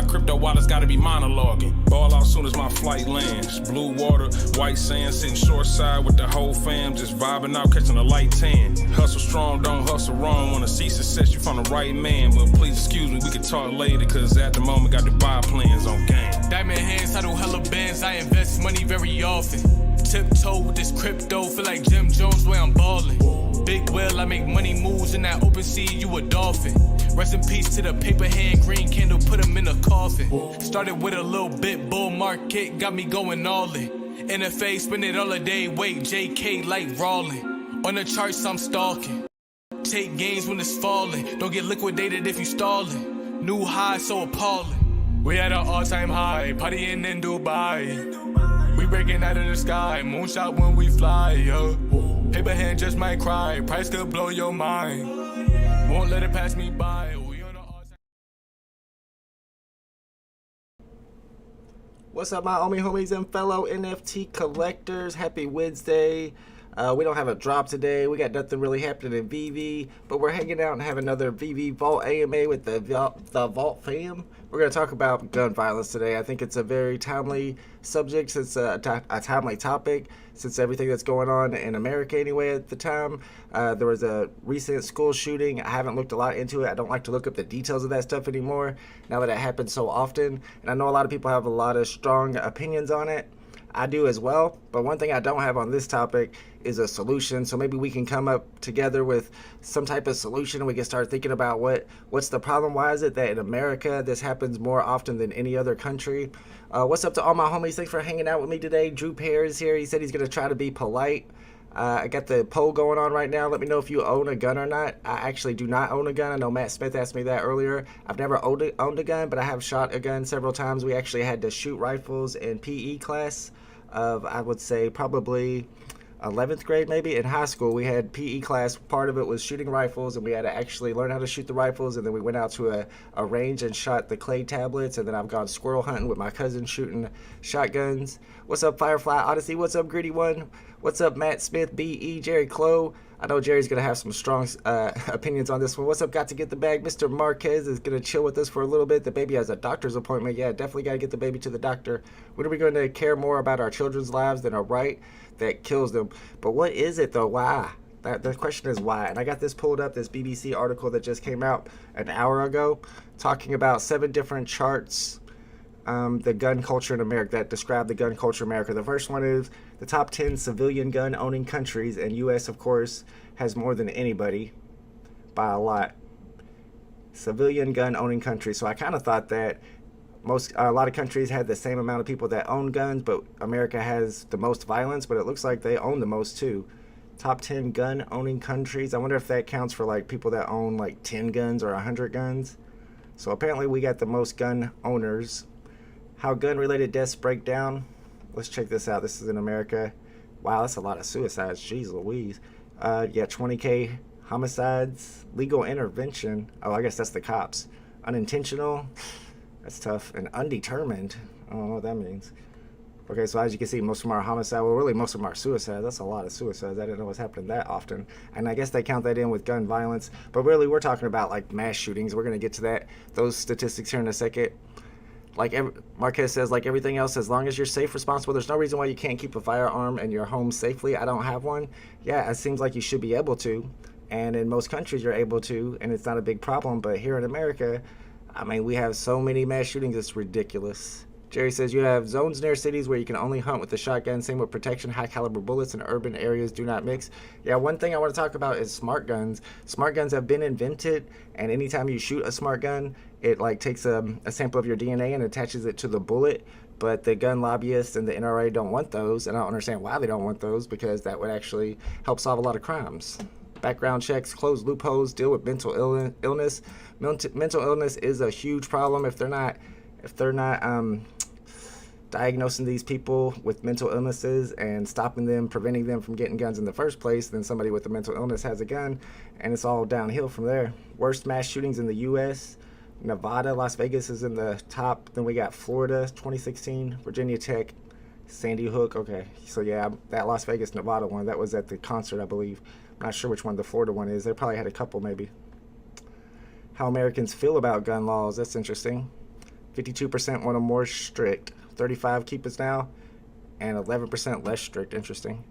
crypto wallets gotta be monologuing. Ball out soon as my flight lands. Blue water, white sand, sitting short side with the whole fam, just vibing out, catching a light tan. Hustle strong, don't hustle wrong. Wanna see success, you found the right man. But please excuse me, we can talk later, cause at the moment got the buy plans on game. Diamond hands, I do hella bands, I invest money very often. Tiptoe with this crypto, feel like Jim Jones where I'm ballin'. Big whale, I make money moves in that open sea, you a dolphin. Rest in peace to the paper hand, green candle, put him in a coffin. Started with a little bit, bull market, got me going all in. NFA, spend it all a day, wait, JK like Rawlin'. On the charts, I'm stalking. Take gains when it's falling, don't get liquidated if you stallin'. New high, so appalling. We at an all-time high, partying in Dubai. We breaking out of the sky, moonshot when we fly, yo. Paper hand just might cry, price could blow your mind. Won't let it pass me by. What's up, my homies and fellow NFT collectors? Happy Wednesday. We don't have a drop today. We got nothing really happening in VV, but we're hanging out and have another VV Vault AMA with the Vault fam. We're going to talk about gun violence today. I think it's a very timely subject, since a timely topic, since everything that's going on in America anyway at the time. There was a recent school shooting. I haven't looked a lot into it. I don't like to look up the details of that stuff anymore, now that it happens so often. And I know a lot of people have a lot of strong opinions on it. I do as well, but one thing I don't have on this topic is a solution. So maybe we can come up together with some type of solution, and we can start thinking about what's the problem. Why is it that in America this happens more often than any other country? What's up to all my homies? Thanks for hanging out with me today. Drew Pear is here. He said he's going to try to be polite. I got the poll going on right now. Let me know if you own a gun or not. I actually do not own a gun. I know Matt Smith asked me that earlier. I've never owned a gun, but I have shot a gun several times. We actually had to shoot rifles in PE class of, I would say, probably 11th grade maybe. In high school we had PE class. Part of it was shooting rifles, and we had to actually learn how to shoot the rifles, and then we went out to a range and shot the clay tablets, and then I've gone squirrel hunting with my cousin shooting shotguns. What's up, Firefly Odyssey? What's up, Gritty One? What's up, Matt Smith, BE, Jerry Clow? I know Jerry's going to have some strong opinions on this one. What's up, Got to Get the Bag? Mr. Marquez is going to chill with us for a little bit. The baby has a doctor's appointment. Yeah, definitely got to get the baby to the doctor. When are we going to care more about our children's lives than a right that kills them? But what is it, though? Why? The question is why. And I got this pulled up, this BBC article that just came out an hour ago, talking about 7 different charts, the gun culture in America, that describe the gun culture in America. The first one is the top 10 civilian gun owning countries, and U.S. of course has more than anybody by a lot. Civilian gun owning countries. So I kind of thought that a lot of countries had the same amount of people that own guns, but America has the most violence, but it looks like they own the most too. Top 10 gun owning countries. I wonder if that counts for like people that own like 10 guns or 100 guns. So apparently we got the most gun owners. How gun-related deaths break down. Let's check this out. This is in America. Wow, that's a lot of suicides. Jeez Louise. Yeah, 20K homicides. Legal intervention. Oh, I guess that's the cops. Unintentional. That's tough. And undetermined. I don't know what that means. Okay, so as you can see, most of them are homicide. Well, really, most of them are suicides. That's a lot of suicides. I didn't know what's happening that often. And I guess they count that in with gun violence. But really, we're talking about like mass shootings. We're going to get to those statistics here in a second. Like Marquez says, like everything else, as long as you're safe, responsible, there's no reason why you can't keep a firearm in your home safely. I don't have one. Yeah, it seems like you should be able to. And in most countries, you're able to, and it's not a big problem. But here in America, I mean, we have so many mass shootings, it's ridiculous. Jerry says you have zones near cities where you can only hunt with the shotgun. Same with protection. High caliber bullets in urban areas do not mix. Yeah, one thing I want to talk about is smart guns. Smart guns have been invented, and anytime you shoot a smart gun, it like takes a sample of your DNA and attaches it to the bullet. But the gun lobbyists and the NRA don't want those, and I don't understand why they don't want those, because that would actually help solve a lot of crimes. Background checks, close loopholes, deal with mental illness. Mental illness is a huge problem. If they're not diagnosing these people with mental illnesses and stopping them, preventing them from getting guns in the first place, then somebody with a mental illness has a gun, and it's all downhill from there. Worst mass shootings in the U.S. Nevada, Las Vegas is in the top. Then we got Florida, 2016, Virginia Tech, Sandy Hook. Okay, so yeah, that Las Vegas, Nevada one, that was at the concert, I believe. I'm not sure which one the Florida one is. They probably had a couple maybe. How Americans feel about gun laws, that's interesting. 52% want them more strict. 35 keep us now, and 11% less strict. Interesting.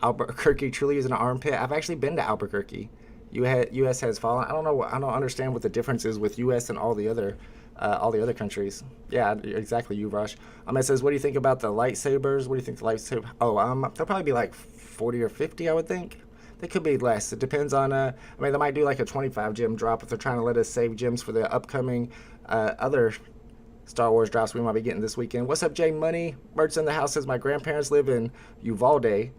Albuquerque truly is an armpit. I've actually been to Albuquerque. U.S. has fallen. I don't know. I don't understand what the difference is with U.S. and all the other countries. Yeah, exactly. You Rush. It says, what do you think about the lightsabers? What do you think the lightsaber? Oh, they'll probably be like 40 or 50, I would think. They could be less. It depends on. I mean, they might do like a 25 gem drop if they're trying to let us save gems for the upcoming other Star Wars drops we might be getting this weekend. What's up, Jay Money? Mert's in the house says my grandparents live in Uvalde.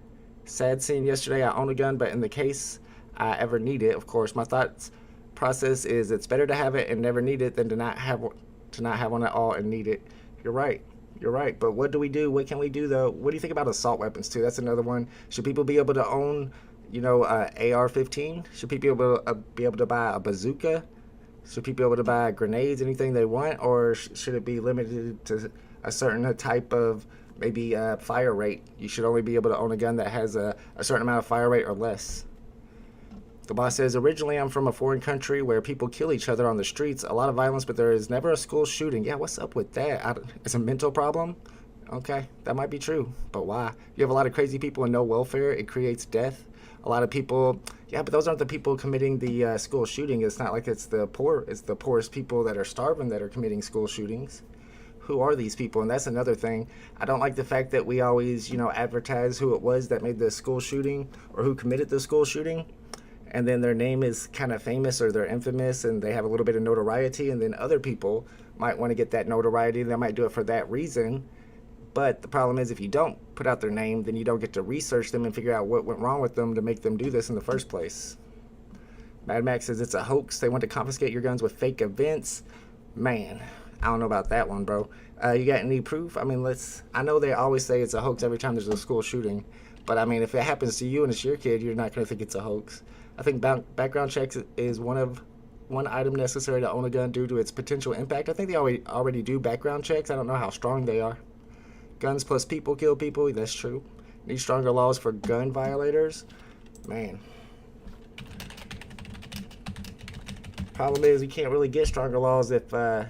Sad scene yesterday. I own a gun, but in the case I ever need it, of course, my thoughts process is it's better to have it and never need it than to not have one at all and need it. You're right. You're right. But what do we do? What can we do though? What do you think about assault weapons too? That's another one. Should people be able to own, AR-15? Should people be able to buy a bazooka? Should people be able to buy grenades, anything they want, or should it be limited to a certain type of maybe fire rate? You should only be able to own a gun that has a certain amount of fire rate or less. The boss says, originally I'm from a foreign country where people kill each other on the streets. A lot of violence, but there is never a school shooting. Yeah, what's up with that? It's a mental problem? Okay, that might be true, but why? You have a lot of crazy people and no welfare. It creates death. A lot of people, yeah, but those aren't the people committing the school shooting. It's not like it's the poor. It's the poorest people that are starving that are committing school shootings. Who are these people? And that's another thing. I don't like the fact that we always, advertise who it was that made the school shooting or who committed the school shooting. And then their name is kind of famous or they're infamous and they have a little bit of notoriety, and then other people might want to get that notoriety. They might do it for that reason. But the problem is if you don't put out their name, then you don't get to research them and figure out what went wrong with them to make them do this in the first place. Mad Max says it's a hoax. They want to confiscate your guns with fake events. Man, I don't know about that one, bro. You got any proof? I mean, I know they always say it's a hoax every time there's a school shooting. But I mean, if it happens to you and it's your kid, you're not going to think it's a hoax. I think background checks is one item necessary to own a gun due to its potential impact. I think they already do background checks. I don't know how strong they are. Guns plus people kill people. That's true. Need stronger laws for gun violators. Man. Problem is, you can't really get stronger laws if the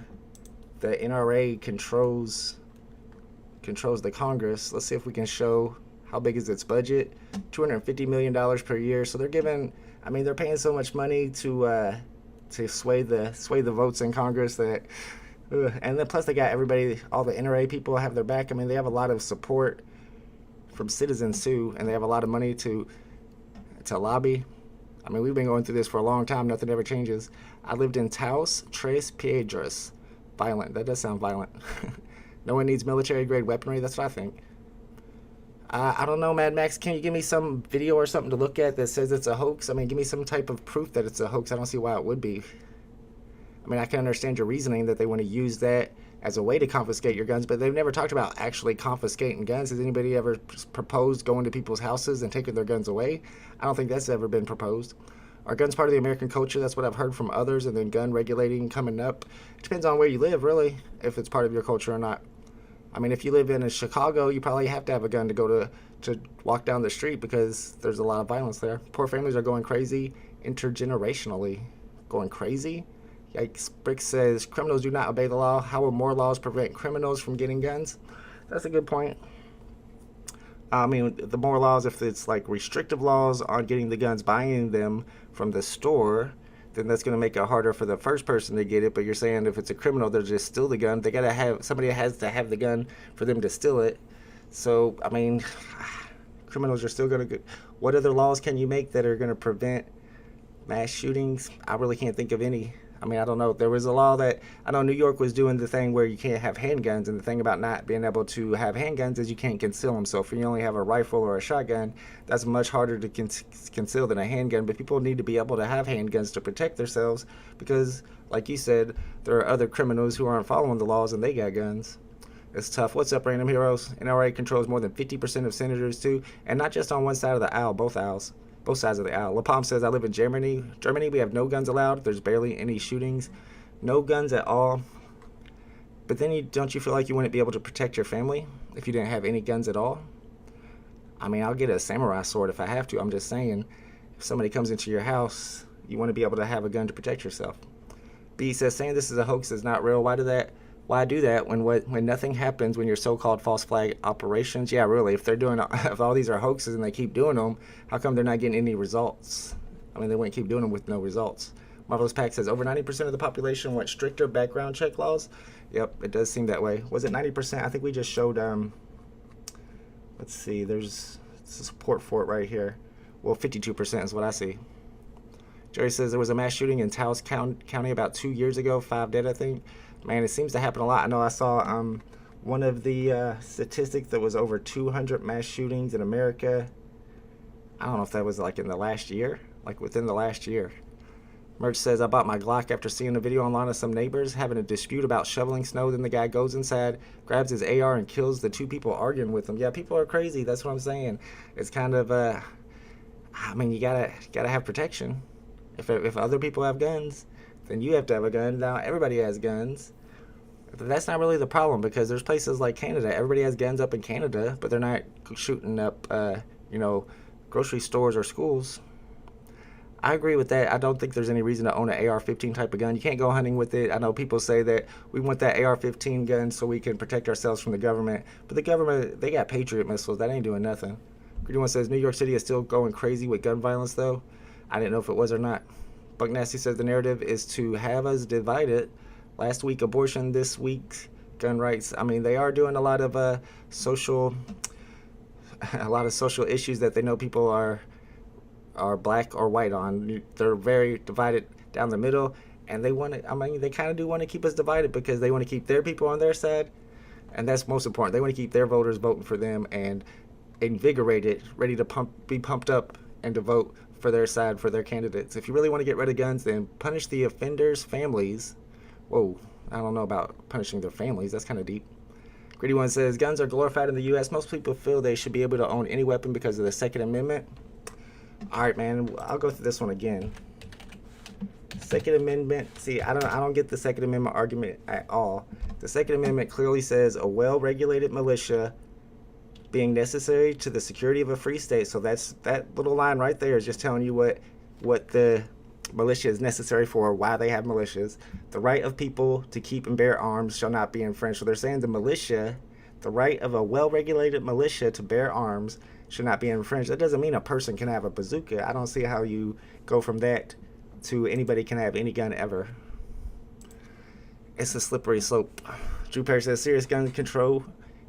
NRA controls the Congress. Let's see if we can show how big is its budget. $250 million per year. So they're they're paying so much money to sway the votes in Congress that. And then plus they got everybody, all the NRA people have their back. I mean, they have a lot of support from citizens too, and they have a lot of money to lobby. I mean, we've been going through this for a long time. Nothing ever changes. I lived in Taos, Tres Piedras. Violent. That does sound violent. No one needs military-grade weaponry. That's what I think. I don't know, Mad Max. Can you give me some video or something to look at that says it's a hoax? I mean, give me some type of proof that it's a hoax. I don't see why it would be. I mean, I can understand your reasoning that they want to use that as a way to confiscate your guns, but they've never talked about actually confiscating guns. Has anybody ever proposed going to people's houses and taking their guns away? I don't think that's ever been proposed. Are guns part of the American culture? That's what I've heard from others, and then gun regulating coming up. It depends on where you live, really, if it's part of your culture or not. I mean, if you live in Chicago, you probably have to have a gun to go to walk down the street because there's a lot of violence there. Poor families are going crazy intergenerationally. Going crazy? Yikes. Brick says, criminals do not obey the law. How will more laws prevent criminals from getting guns? That's a good point. I mean, the more laws, if it's like restrictive laws on getting the guns, buying them from the store, then that's going to make it harder for the first person to get it. But you're saying if it's a criminal, they'll just steal the gun. They got to have, somebody has to have the gun for them to steal it. So, I mean, criminals are still going to, what other laws can you make that are going to prevent mass shootings? I really can't think of any. I mean, I don't know. There was a law that, I know New York was doing the thing where you can't have handguns, and the thing about not being able to have handguns is you can't conceal them. So if you only have a rifle or a shotgun, that's much harder to conceal than a handgun. But people need to be able to have handguns to protect themselves because, like you said, there are other criminals who aren't following the laws and they got guns. It's tough. What's up, Random Heroes? NRA controls more than 50% of senators too, and not just on one side of the aisle, both sides of the aisle. LaPalm says, I live in Germany. We have no guns allowed. There's barely any shootings. No guns at all. But then don't you feel like you wouldn't be able to protect your family if you didn't have any guns at all? I mean, I'll get a samurai sword if I have to. I'm just saying, if somebody comes into your house, you want to be able to have a gun to protect yourself. B says, saying this is a hoax is not real. Why why do that when nothing happens when your so-called false flag operations? Yeah, really, if they're doing, if all these are hoaxes and they keep doing them, how come they're not getting any results? I mean, they wouldn't keep doing them with no results. Marvelous Pack says over 90% of the population want stricter background check laws. Yep, it does seem that way. Was it 90%? I think we just showed, let's see, there's support for it right here. Well, 52% is what I see. Jerry says there was a mass shooting in Taos County about 2 years ago, 5 dead, I think. Man, it seems to happen a lot. I know I saw one of the statistics that was over 200 mass shootings in America. I don't know if that was like in the last year, like within the last year. Merch says, I bought my Glock after seeing a video online of some neighbors having a dispute about shoveling snow. Then the guy goes inside, grabs his AR, and kills the 2 people arguing with him. Yeah, people are crazy. That's what I'm saying. It's kind of, I mean, you gotta have protection. If other people have guns, then you have to have a gun. Now everybody has guns. That's not really the problem, because there's places like Canada. Everybody has guns up in Canada, but they're not shooting up, grocery stores or schools. I agree with that. I don't think there's any reason to own an AR-15 type of gun. You can't go hunting with it. I know people say that we want that AR-15 gun so we can protect ourselves from the government. But the government, they got Patriot missiles. That ain't doing nothing. Greedy One says, New York City is still going crazy with gun violence, though. I didn't know if it was or not. Buck Nasty says the narrative is to have us divided. Last week, abortion. This week, gun rights. I mean, they are doing a lot of social issues that they know people are black or white on. They're very divided down the middle, and they want to, I mean, they kind of do want to keep us divided because they want to keep their people on their side, and that's most important. They want to keep their voters voting for them and invigorated, ready to be pumped up and to vote for their side, for their candidates. If you really want to get rid of guns, then punish the offenders' families. Whoa, I don't know about punishing their families. That's kind of deep. Greedy One says, guns are glorified in the U.S. Most people feel they should be able to own any weapon because of the Second Amendment. All right, man, I'll go through this one again. Second Amendment. See, I don't get the Second Amendment argument at all. The Second Amendment clearly says a well-regulated militia being necessary to the security of a free state. So that little line right there is just telling you what the militia is necessary for, why they have militias. The right of people to keep and bear arms shall not be infringed. So they're saying the militia, the right of a well-regulated militia to bear arms should not be infringed. That doesn't mean a person can have a bazooka. I don't see how you go from that to anybody can have any gun ever. It's a slippery slope. Drew Perry says serious gun control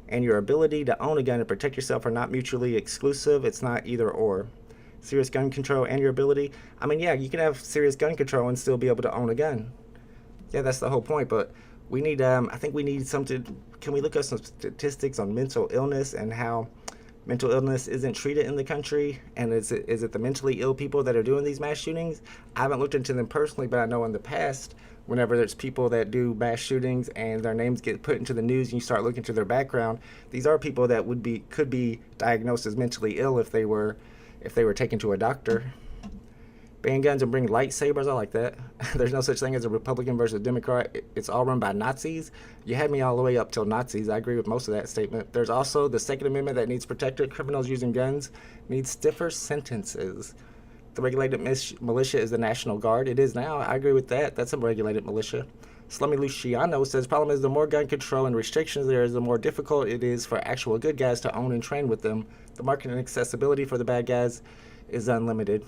and your ability to own a gun and protect yourself are not mutually exclusive. It's not either or. Serious gun control and your ability. I mean, yeah, you can have serious gun control and still be able to own a gun. Yeah, that's the whole point. But we need, I think we need something. Can we look up some statistics on mental illness and how mental illness isn't treated in the country? And is it the mentally ill people that are doing these mass shootings? I haven't looked into them personally, but I know in the past, whenever there's people that do mass shootings and their names get put into the news and you start looking to their background, these are people that could be diagnosed as mentally ill if they were taken to a doctor. Ban guns and bring lightsabers. I like that. There's no such thing as a Republican versus Democrat. It's all run by Nazis. You had me all the way up till Nazis. I agree with most of that statement. There's also the Second Amendment that needs protected. Criminals using guns need stiffer sentences. The regulated militia is the National Guard. It is now. I agree with that. That's a regulated militia. Slummy Luciano says, problem is the more gun control and restrictions there is, the more difficult it is for actual good guys to own and train with them. The market and accessibility for the bad guys is unlimited.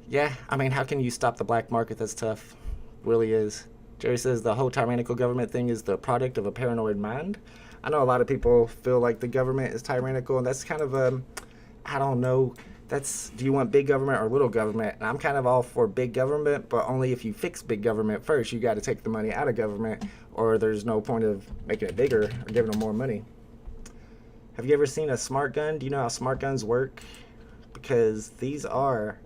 Yeah, I mean, how can you stop the black market? That's tough. Really is. Jerry says the whole tyrannical government thing is the product of a paranoid mind. I know a lot of people feel like the government is tyrannical, and that's kind of I don't know. Do you want big government or little government? And I'm kind of all for big government, but only if you fix big government first. You got to take the money out of government, or there's no point of making it bigger or giving them more money. Have you ever seen a smart gun? Do you know how smart guns work? Because these are,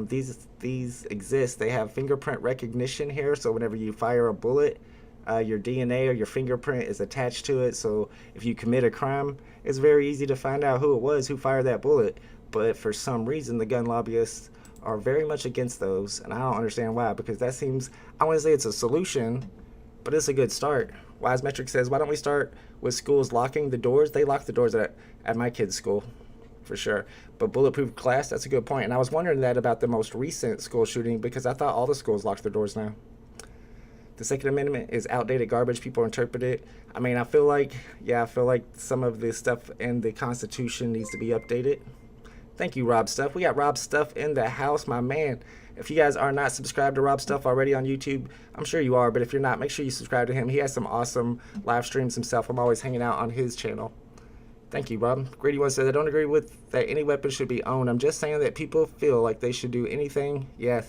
these exist. They have fingerprint recognition here, so whenever you fire a bullet, your DNA or your fingerprint is attached to it. So if you commit a crime, it's very easy to find out who it was who fired that bullet. But for some reason, the gun lobbyists are very much against those, and I don't understand why, because that seems, I wouldn't say it's a solution, but it's a good start. Wise Metric says, why don't we start with schools locking the doors? They lock the doors at my kid's school, for sure. But bulletproof glass, that's a good point. And I was wondering that about the most recent school shooting, because I thought all the schools locked their doors now. The Second Amendment is outdated garbage. People interpret it. I mean, I feel like some of the stuff in the Constitution needs to be updated. Thank you, Rob Stuff. We got Rob Stuff in the house, my man. If you guys are not subscribed to Rob Stuff already on YouTube, I'm sure you are, but if you're not, make sure you subscribe to him. He has some awesome live streams himself. I'm always hanging out on his channel. Thank you, Rob. Greedy One said, I don't agree with that any weapon should be owned. I'm just saying that people feel like they should do anything. Yeah,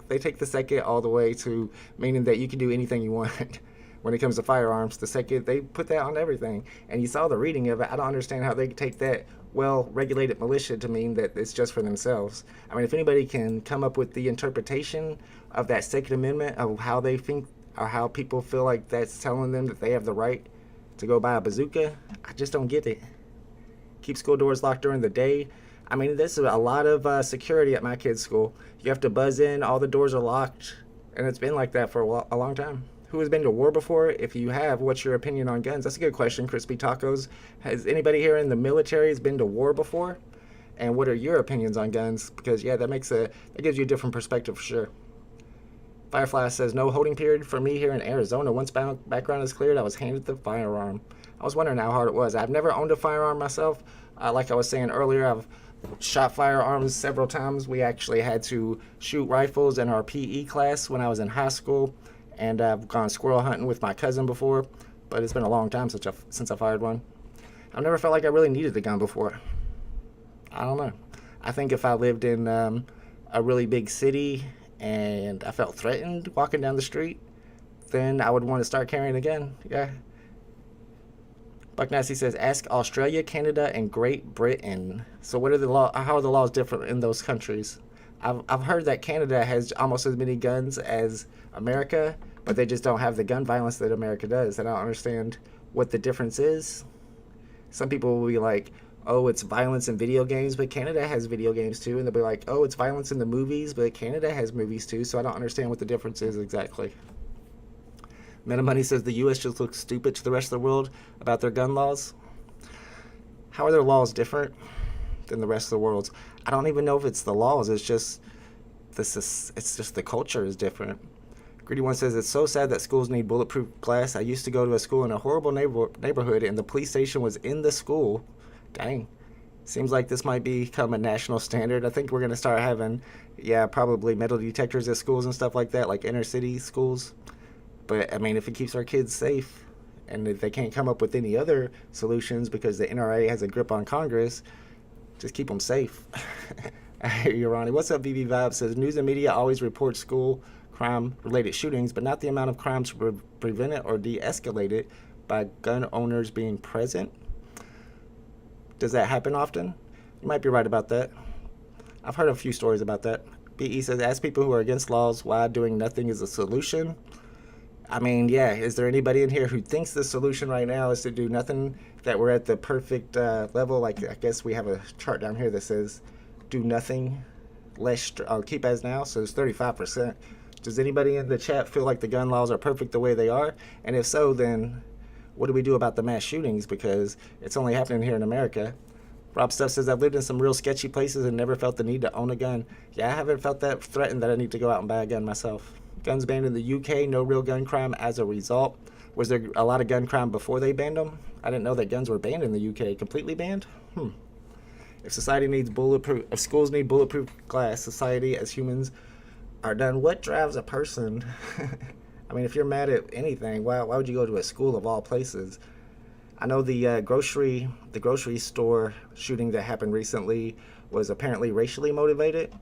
they take the second all the way to meaning that you can do anything you want. When it comes to firearms, the second they put that on everything. And you saw the reading of it. I don't understand how they take that well-regulated militia to mean that it's just for themselves. I mean, if anybody can come up with the interpretation of that Second Amendment of how they think or how people feel like that's telling them that they have the right to go buy a bazooka, I just don't get it. Keep school doors locked during the day. I mean, this is a lot of security at my kid's school. You have to buzz in, all the doors are locked, and it's been like that for a long time. Who has been to war before? If you have, what's your opinion on guns? That's a good question, Crispy Tacos. Has anybody here in the military has been to war before? And what are your opinions on guns? Because yeah, that gives you a different perspective for sure. Firefly says, no holding period for me here in Arizona. Once background is cleared, I was handed the firearm. I was wondering how hard it was. I've never owned a firearm myself. Like I was saying earlier, I've shot firearms several times. We actually had to shoot rifles in our PE class when I was in high school. And I've gone squirrel hunting with my cousin before, but it's been a long time since I fired one. I've never felt like I really needed the gun before. I don't know. I think if I lived in a really big city and I felt threatened walking down the street, then I would want to start carrying a gun. Yeah. Buck Nasty says, ask Australia, Canada, and Great Britain. So what are how are the laws different in those countries? I've heard that Canada has almost as many guns as America, but they just don't have the gun violence that America does. And I don't understand what the difference is. Some people will be like, oh, it's violence in video games, but Canada has video games too. And they'll be like, oh, it's violence in the movies, but Canada has movies too. So I don't understand what the difference is exactly. Meta Money says the U.S. just looks stupid to the rest of the world about their gun laws. How are their laws different than the rest of the world's? I don't even know if it's the laws. It's just the culture is different. Greedy One says, it's so sad that schools need bulletproof glass. I used to go to a school in a horrible neighborhood, and the police station was in the school. Dang. Seems like this might become a national standard. I think we're going to start having, probably metal detectors at schools and stuff like that, like inner city schools. But, I mean, if it keeps our kids safe, and if they can't come up with any other solutions because the NRA has a grip on Congress, just keep them safe. I hear you, Ronnie. What's up, VV Vibe? Says, news and media always report school crime-related shootings, but not the amount of crimes prevented or de-escalated by gun owners being present. Does that happen often? You might be right about that. I've heard a few stories about that. BE says, ask people who are against laws why doing nothing is a solution. I mean, yeah, is there anybody in here who thinks the solution right now is to do nothing, that we're at the perfect level? Like, I guess we have a chart down here that says do nothing, keep as now, so it's 35%. Does anybody in the chat feel like the gun laws are perfect the way they are? And if so, then what do we do about the mass shootings? Because it's only happening here in America. Rob Stuff says, I've lived in some real sketchy places and never felt the need to own a gun. Yeah, I haven't felt that threatened that I need to go out and buy a gun myself. Guns banned in the UK, no real gun crime as a result. Was there a lot of gun crime before they banned them? I didn't know that guns were banned in the UK. Completely banned? If schools need bulletproof glass, society as humans are done. What drives a person? I mean, if you're mad at anything, why would you go to a school of all places? I know the grocery store shooting that happened recently was apparently racially motivated.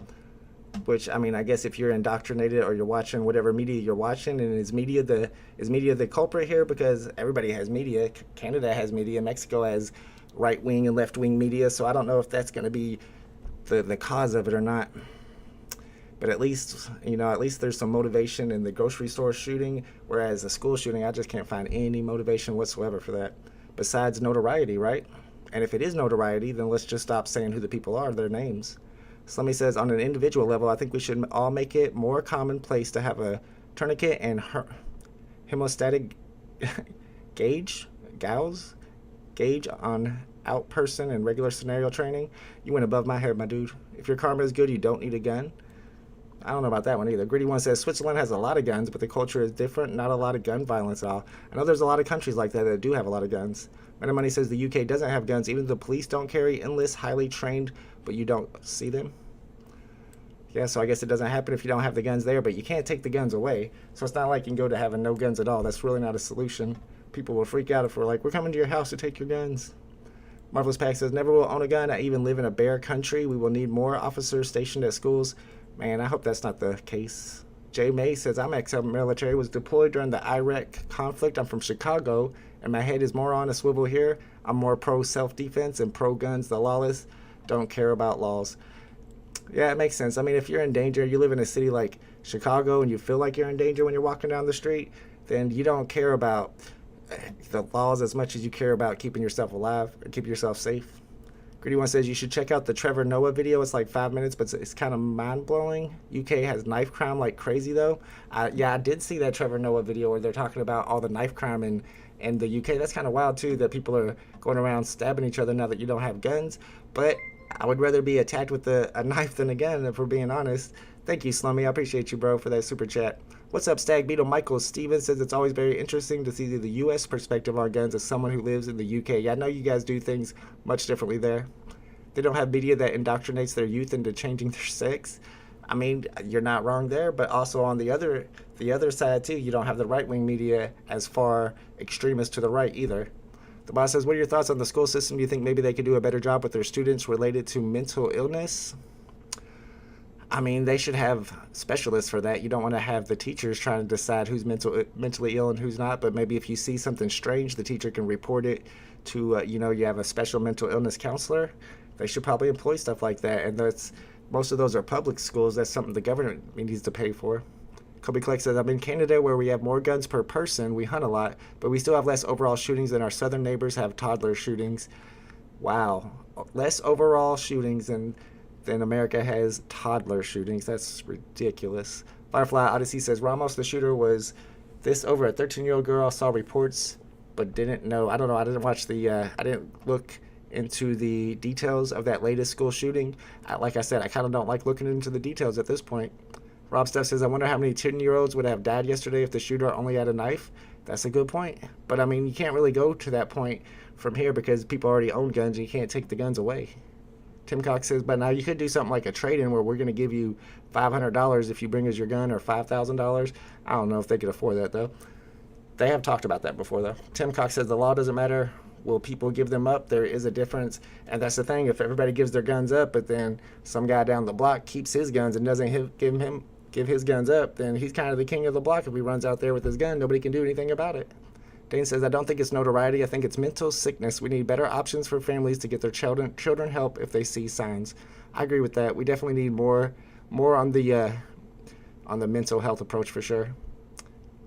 Which, I mean, I guess if you're indoctrinated or you're watching whatever media you're watching, and is media the culprit here? Because everybody has media. Canada has media. Mexico has right-wing and left-wing media. So I don't know if that's going to be the cause of it or not. But at least there's some motivation in the grocery store shooting, whereas a school shooting, I just can't find any motivation whatsoever for that. Besides notoriety, right? And if it is notoriety, then let's just stop saying who the people are, their names. Slummy says, on an individual level, I think we should all make it more commonplace to have a tourniquet and hemostatic gauge on out person and regular scenario training. You went above my head, my dude. If your karma is good, you don't need a gun. I don't know about that one either. Gritty One says Switzerland has a lot of guns, but the culture is different. Not a lot of gun violence at all. I know there's a lot of countries like that do have a lot of guns. Meta Money says the UK doesn't have guns. Even the police don't carry enlist, highly trained, but you don't see them. Yeah, so I guess it doesn't happen if you don't have the guns there, but you can't take the guns away. So it's not like you can go to having no guns at all. That's really not a solution. People will freak out if we're like, we're coming to your house to take your guns. Marvelous Pack says, never will own a gun. I even live in a bear country. We will need more officers stationed at schools. Man, I hope that's not the case. Jay May says, I'm ex-military, was deployed during the Iraq conflict. I'm from Chicago, and my head is more on a swivel here. I'm more pro-self-defense and pro-guns. The lawless don't care about laws. Yeah, it makes sense. I mean, if you're in danger, you live in a city like Chicago and you feel like you're in danger when you're walking down the street, then you don't care about the laws as much as you care about keeping yourself alive or keeping yourself safe. Gritty One says you should check out the Trevor Noah video. It's like 5 minutes, but it's kind of mind-blowing. UK has knife crime like crazy, though. Yeah, I did see that Trevor Noah video where they're talking about all the knife crime in the UK. That's kind of wild, too, that people are going around stabbing each other now that you don't have guns. But I would rather be attacked with a knife than a gun, if we're being honest. Thank you, Slummy. I appreciate you, bro, for that super chat. What's up, Stag Beetle? Michael Stevens says it's always very interesting to see the U.S. perspective on guns as someone who lives in the UK. Yeah, I know you guys do things much differently there. They don't have media that indoctrinates their youth into changing their sex. I mean, you're not wrong there, but also on the other side, too, you don't have the right-wing media as far extremist to the right either. The boss says, what are your thoughts on the school system? Do you think maybe they could do a better job with their students related to mental illness? I mean, they should have specialists for that. You don't want to have the teachers trying to decide who's mentally ill and who's not, but maybe if you see something strange, the teacher can report it to, you have a special mental illness counselor. They should probably employ stuff like that, and most of those are public schools. That's something the government needs to pay for. Kobe Clark says, I'm in Canada where we have more guns per person. We hunt a lot, but we still have less overall shootings than our southern neighbors have toddler shootings. Wow. Less overall shootings than America has toddler shootings. That's ridiculous. Firefly Odyssey says, Ramos, the shooter, was this over a 13-year-old girl. I saw reports, but didn't know. I don't know. I didn't watch I didn't look into the details of that latest school shooting. Like I said, I kind of don't like looking into the details at this point. Rob Stuff says, I wonder how many 10-year-olds would have died yesterday if the shooter only had a knife. That's a good point. But, I mean, you can't really go to that point from here because people already own guns and you can't take the guns away. Tim Cox says, but now you could do something like a trade-in where we're going to give you $500 if you bring us your gun or $5,000. I don't know if they could afford that, though. They have talked about that before, though. Tim Cox says, the law doesn't matter. Will people give them up? There is a difference. And that's the thing. If everybody gives their guns up, but then some guy down the block keeps his guns and doesn't give his guns up, then he's kind of the king of the block. If he runs out there with his gun, nobody can do anything about it. Dane says, I don't think it's notoriety. I think it's mental sickness. We need better options for families to get their children help if they see signs. I agree with that. We definitely need more on the mental health approach for sure.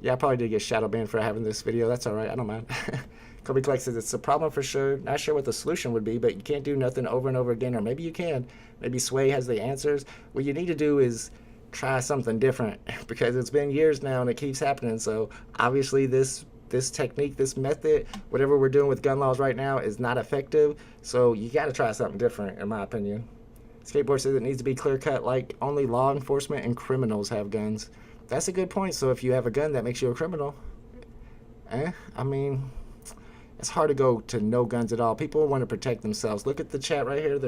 Yeah, I probably did get shadow banned for having this video. That's all right. I don't mind. Kobe Clark says, it's a problem for sure. Not sure what the solution would be, but you can't do nothing over and over again. Or maybe you can. Maybe Sway has the answers. What you need to do is try something different because it's been years now and it keeps happening. So obviously this technique, this method, whatever we're doing with gun laws right now is not effective. So you got to try something different, in my opinion. Skateboard says it needs to be clear-cut, like only law enforcement and criminals have guns. That's a good point. So if you have a gun, that makes you a criminal. I mean, it's hard to go to no guns at all. People want to protect themselves. Look at the chat right here.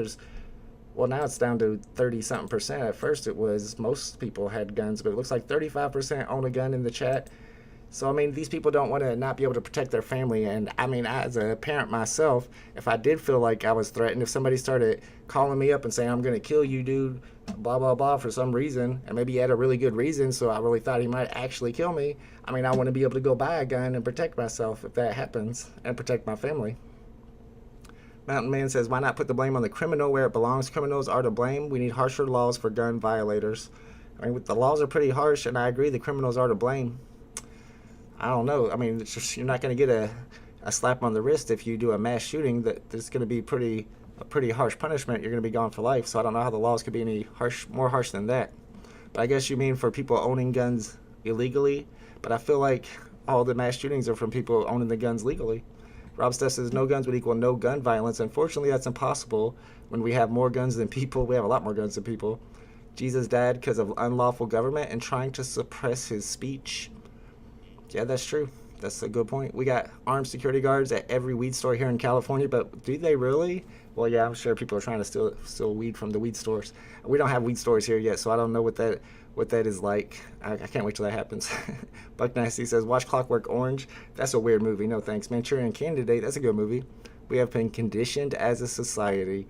Well, now it's down to 30-something%. At first it was most people had guns, but it looks like 35% own a gun in the chat. So, I mean, these people don't want to not be able to protect their family. And, I mean, as a parent myself, if I did feel like I was threatened, if somebody started calling me up and saying, I'm going to kill you, dude, blah, blah, blah, for some reason, and maybe he had a really good reason, so I really thought he might actually kill me, I mean, I want to be able to go buy a gun and protect myself if that happens and protect my family. Mountain Man says, why not put the blame on the criminal where it belongs? Criminals are to blame. We need harsher laws for gun violators. I mean, the laws are pretty harsh, and I agree the criminals are to blame. I don't know. I mean, it's just, you're not going to get a slap on the wrist if you do a mass shooting. That's going to be a pretty harsh punishment. You're going to be gone for life. So I don't know how the laws could be any more harsh than that. But I guess you mean for people owning guns illegally. But I feel like all the mass shootings are from people owning the guns legally. Rob Steph says no guns would equal no gun violence. Unfortunately, that's impossible when we have more guns than people. We have a lot more guns than people. Jesus died because of unlawful government and trying to suppress his speech. Yeah, that's true. That's a good point. We got armed security guards at every weed store here in California, but do they really? Well, yeah, I'm sure people are trying to steal weed from the weed stores. We don't have weed stores here yet, so I don't know what that is like. I can't wait till that happens. Buck Nasty says, watch Clockwork Orange. That's a weird movie. No thanks. Manchurian Candidate, that's a good movie. We have been conditioned as a society.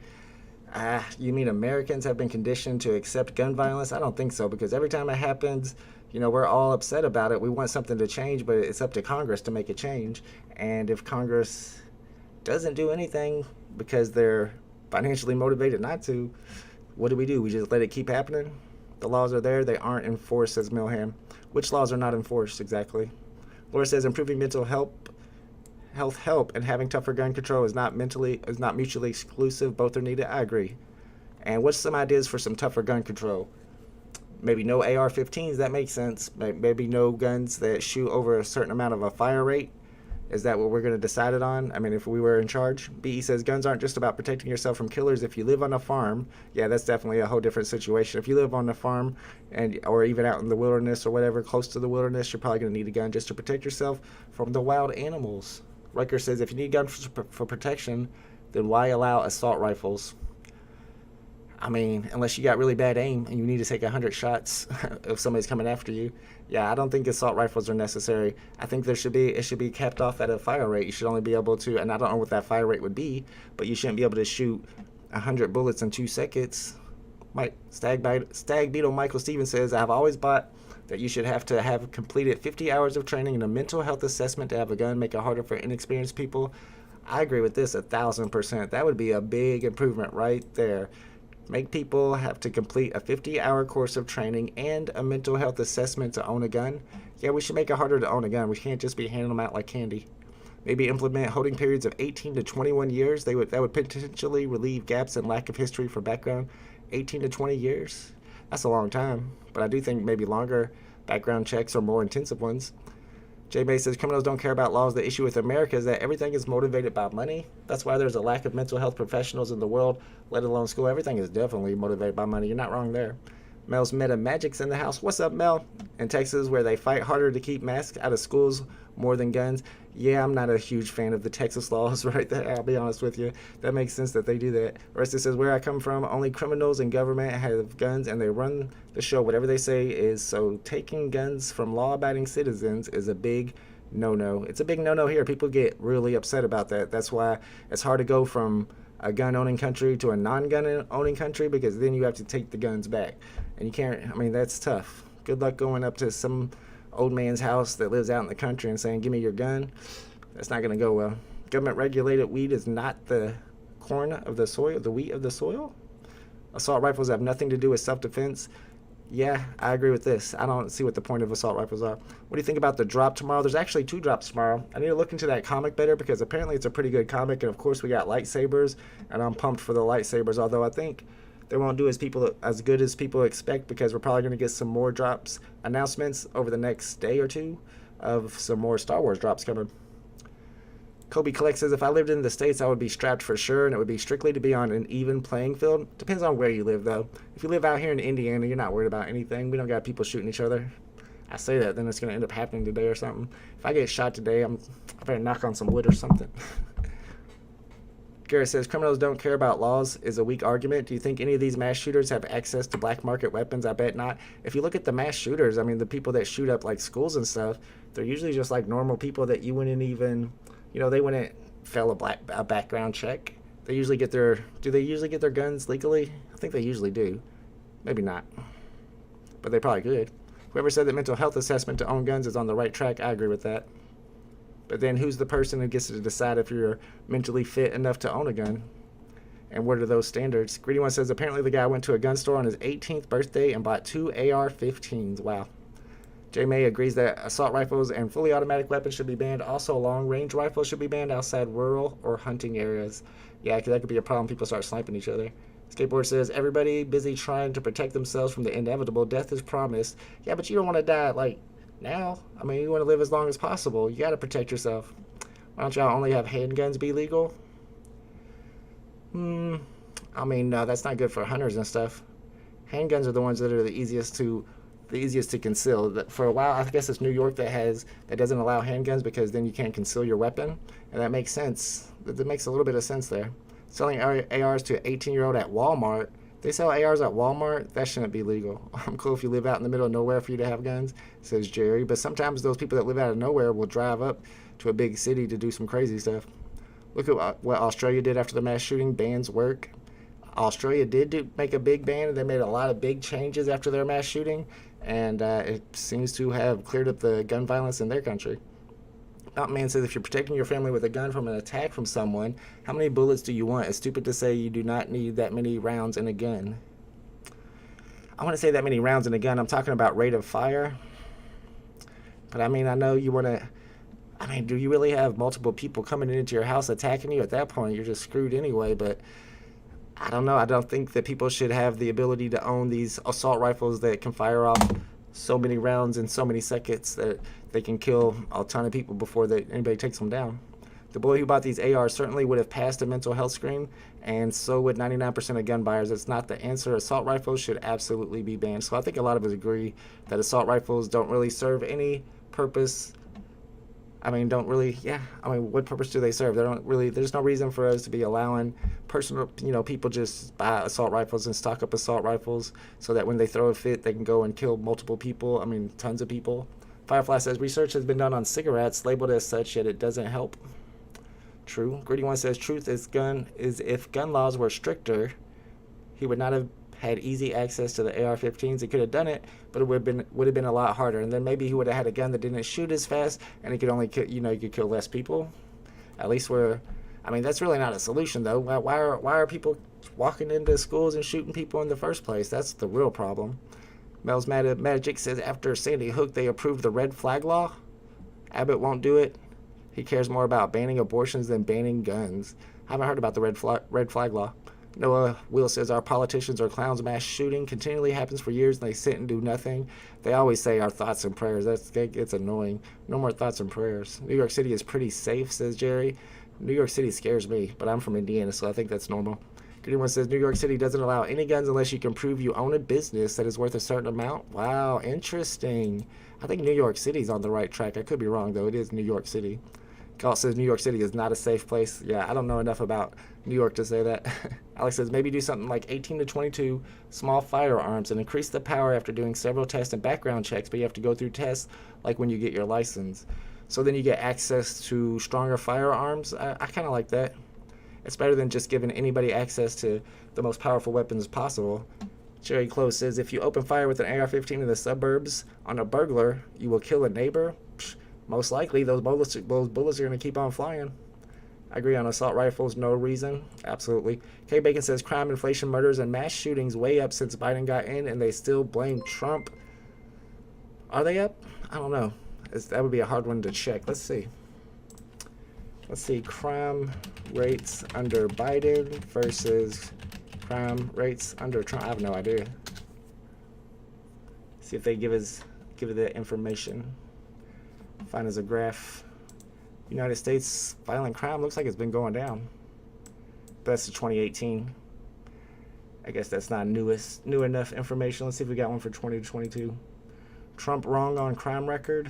You mean Americans have been conditioned to accept gun violence? I don't think so, because every time it happens, we're all upset about it. We want something to change, but it's up to Congress to make a change. And if Congress doesn't do anything because they're financially motivated not to, what do? We just let it keep happening? The laws are there. They aren't enforced, says Milham. Which laws are not enforced exactly? Laura says improving mental health help and having tougher gun control is not mutually exclusive. Both are needed. I agree. And what's some ideas for some tougher gun control? Maybe no AR-15s, that makes sense. Maybe no guns that shoot over a certain amount of a fire rate. Is that what we're going to decide it on? I mean, if we were in charge? BE says guns aren't just about protecting yourself from killers. If you live on a farm, yeah, that's definitely a whole different situation. If you live on a farm or even out in the wilderness or whatever, close to the wilderness, you're probably going to need a gun just to protect yourself from the wild animals. Riker says if you need guns for protection, then why allow assault rifles? I mean, unless you got really bad aim and you need to take 100 shots if somebody's coming after you. Yeah, I don't think assault rifles are necessary. I think it should be capped off at a fire rate. You should only be able to, and I don't know what that fire rate would be, but you shouldn't be able to shoot 100 bullets in 2 seconds. Stag Beetle Michael Stevens says, I've always thought that you should have to have completed 50 hours of training and a mental health assessment to have a gun, make it harder for inexperienced people. I agree with this 1,000%. That would be a big improvement right there. Make people have to complete a 50-hour course of training and a mental health assessment to own a gun. Yeah, we should make it harder to own a gun. We can't just be handing them out like candy. Maybe implement holding periods of 18 to 21 years. That would potentially relieve gaps in lack of history for background. 18 to 20 years. That's a long time, but I do think maybe longer background checks or more intensive ones. J. May says criminals don't care about laws. The issue with America is that everything is motivated by money. That's why there's a lack of mental health professionals in the world, let alone school. Everything is definitely motivated by money. You're not wrong there. Mel's Meta Magic's in the house. What's up, Mel? In Texas, where they fight harder to keep masks out of schools more than guns. Yeah, I'm not a huge fan of the Texas laws right there. I'll be honest with you. That makes sense that they do that. Rusty says, where I come from, only criminals and government have guns and they run the show. Whatever they say is so. Taking guns from law-abiding citizens is a big no-no. It's a big no-no here. People get really upset about that. That's why it's hard to go from a gun-owning country to a non-gun-owning country, because then you have to take the guns back. And you can't, I mean, that's tough. Good luck going up to some old man's house that lives out in the country and saying, give me your gun. That's not going to go well. Government-regulated weed is not the corn of the soil, the wheat of the soil. Assault rifles have nothing to do with self-defense. Yeah, I agree with this. I don't see what the point of assault rifles are. What do you think about the drop tomorrow? There's actually 2 drops tomorrow. I need to look into that comic better, because apparently it's a pretty good comic. And of course we got lightsabers, and I'm pumped for the lightsabers, although I think they won't do as good as people expect, because we're probably going to get some more drops announcements over the next day or two of some more Star Wars drops coming. Kobe Collect says, if I lived in the States, I would be strapped for sure, and it would be strictly to be on an even playing field. Depends on where you live, though. If you live out here in Indiana, you're not worried about anything. We don't got people shooting each other. I say that, then it's going to end up happening today or something. If I get shot today, I better knock on some wood or something. Garrett says, criminals don't care about laws is a weak argument. Do you think any of these mass shooters have access to black market weapons? I bet not. If you look at the mass shooters, I mean, the people that shoot up like schools and stuff, they're usually just like normal people that you wouldn't even, they wouldn't fail a background check. They usually get do they usually get their guns legally? I think they usually do. Maybe not. But they probably could. Whoever said that mental health assessment to own guns is on the right track, I agree with that. But then who's the person who gets to decide if you're mentally fit enough to own a gun? And what are those standards? Greedy One says, apparently the guy went to a gun store on his 18th birthday and bought 2 AR-15s. Wow. J. May agrees that assault rifles and fully automatic weapons should be banned. Also, long-range rifles should be banned outside rural or hunting areas. Yeah, because that could be a problem. People start sniping each other. Skateboard says, everybody busy trying to protect themselves from the inevitable. Death is promised. Yeah, but you don't want to die, like, now. I mean, you want to live as long as possible. You got to protect yourself. Why don't y'all only have handguns be legal? I mean, no, that's not good for hunters and stuff. Handguns are the ones that are the easiest to conceal. For a while, I guess it's New York that doesn't allow handguns because then you can't conceal your weapon, and that makes sense. That makes a little bit of sense there. Selling ARs to an 18-year-old at Walmart. They sell ARs at Walmart? That shouldn't be legal. I'm cool if you live out in the middle of nowhere for you to have guns, says Jerry. But sometimes those people that live out of nowhere will drive up to a big city to do some crazy stuff. Look at what Australia did after the mass shooting. Bans work. Australia did make a big ban, and they made a lot of big changes after their mass shooting, and it seems to have cleared up the gun violence in their country. Mountain Man says, if you're protecting your family with a gun from an attack from someone, how many bullets do you want? It's stupid to say you do not need that many rounds in a gun. I want to say that many rounds in a gun. I'm talking about rate of fire. But I mean, I know you want to... I mean, do you really have multiple people coming into your house attacking you? At that point, you're just screwed anyway, but... I don't know. I don't think that people should have the ability to own these assault rifles that can fire off so many rounds in so many seconds that they can kill a ton of people before anybody takes them down. The boy who bought these ARs certainly would have passed a mental health screen, and so would 99% of gun buyers. It's not the answer. Assault rifles should absolutely be banned. So I think a lot of us agree that assault rifles don't really serve any purpose. I mean, what purpose do they serve? There's no reason for us to be allowing people just buy assault rifles and stock up assault rifles so that when they throw a fit, they can go and kill multiple people. I mean, tons of people. Firefly says, research has been done on cigarettes, labeled as such, yet it doesn't help. True. Gritty One says, truth is if gun laws were stricter, he would not have had easy access to the AR-15s. He could have done it, but it would have been a lot harder. And then maybe he would have had a gun that didn't shoot as fast, and he could only he could kill less people. At least that's really not a solution though. Why are people walking into schools and shooting people in the first place? That's the real problem. Mel's Magic says, after Sandy Hook, they approved the red flag law. Abbott won't do it. He cares more about banning abortions than banning guns. I haven't heard about the red flag law. Noah Will says, our politicians are clowns. Mass shooting continually happens for years and they sit and do nothing. They always say our thoughts and prayers. It's annoying. No more thoughts and prayers. New York City is pretty safe, says Jerry. New York City scares me, but I'm from Indiana, so I think that's normal. Anyone says, New York City doesn't allow any guns unless you can prove you own a business that is worth a certain amount. Wow, interesting. I think New York City's on the right track. I could be wrong, though. It is New York City. Galt says New York City is not a safe place. Yeah, I don't know enough about New York to say that. Alex says maybe do something like 18 to 22 small firearms and increase the power after doing several tests and background checks, but you have to go through tests like when you get your license. So then you get access to stronger firearms. I kind of like that. It's better than just giving anybody access to the most powerful weapons possible. Jerry Close says, if you open fire with an AR-15 in the suburbs on a burglar, you will kill a neighbor. Most likely, those bullets are going to keep on flying. I agree on assault rifles, no reason. Absolutely. K. Bacon says, crime, inflation, murders, and mass shootings way up since Biden got in, and they still blame Trump. Are they up? I don't know. That would be a hard one to check. Let's see. Crime rates under Biden versus crime rates under Trump. I have no idea. See if they give it that information. Find as a graph. United States violent crime looks like it's been going down. But that's the 2018. I guess that's not new enough information. Let's see if we got one for 2022. Trump wrong on crime record.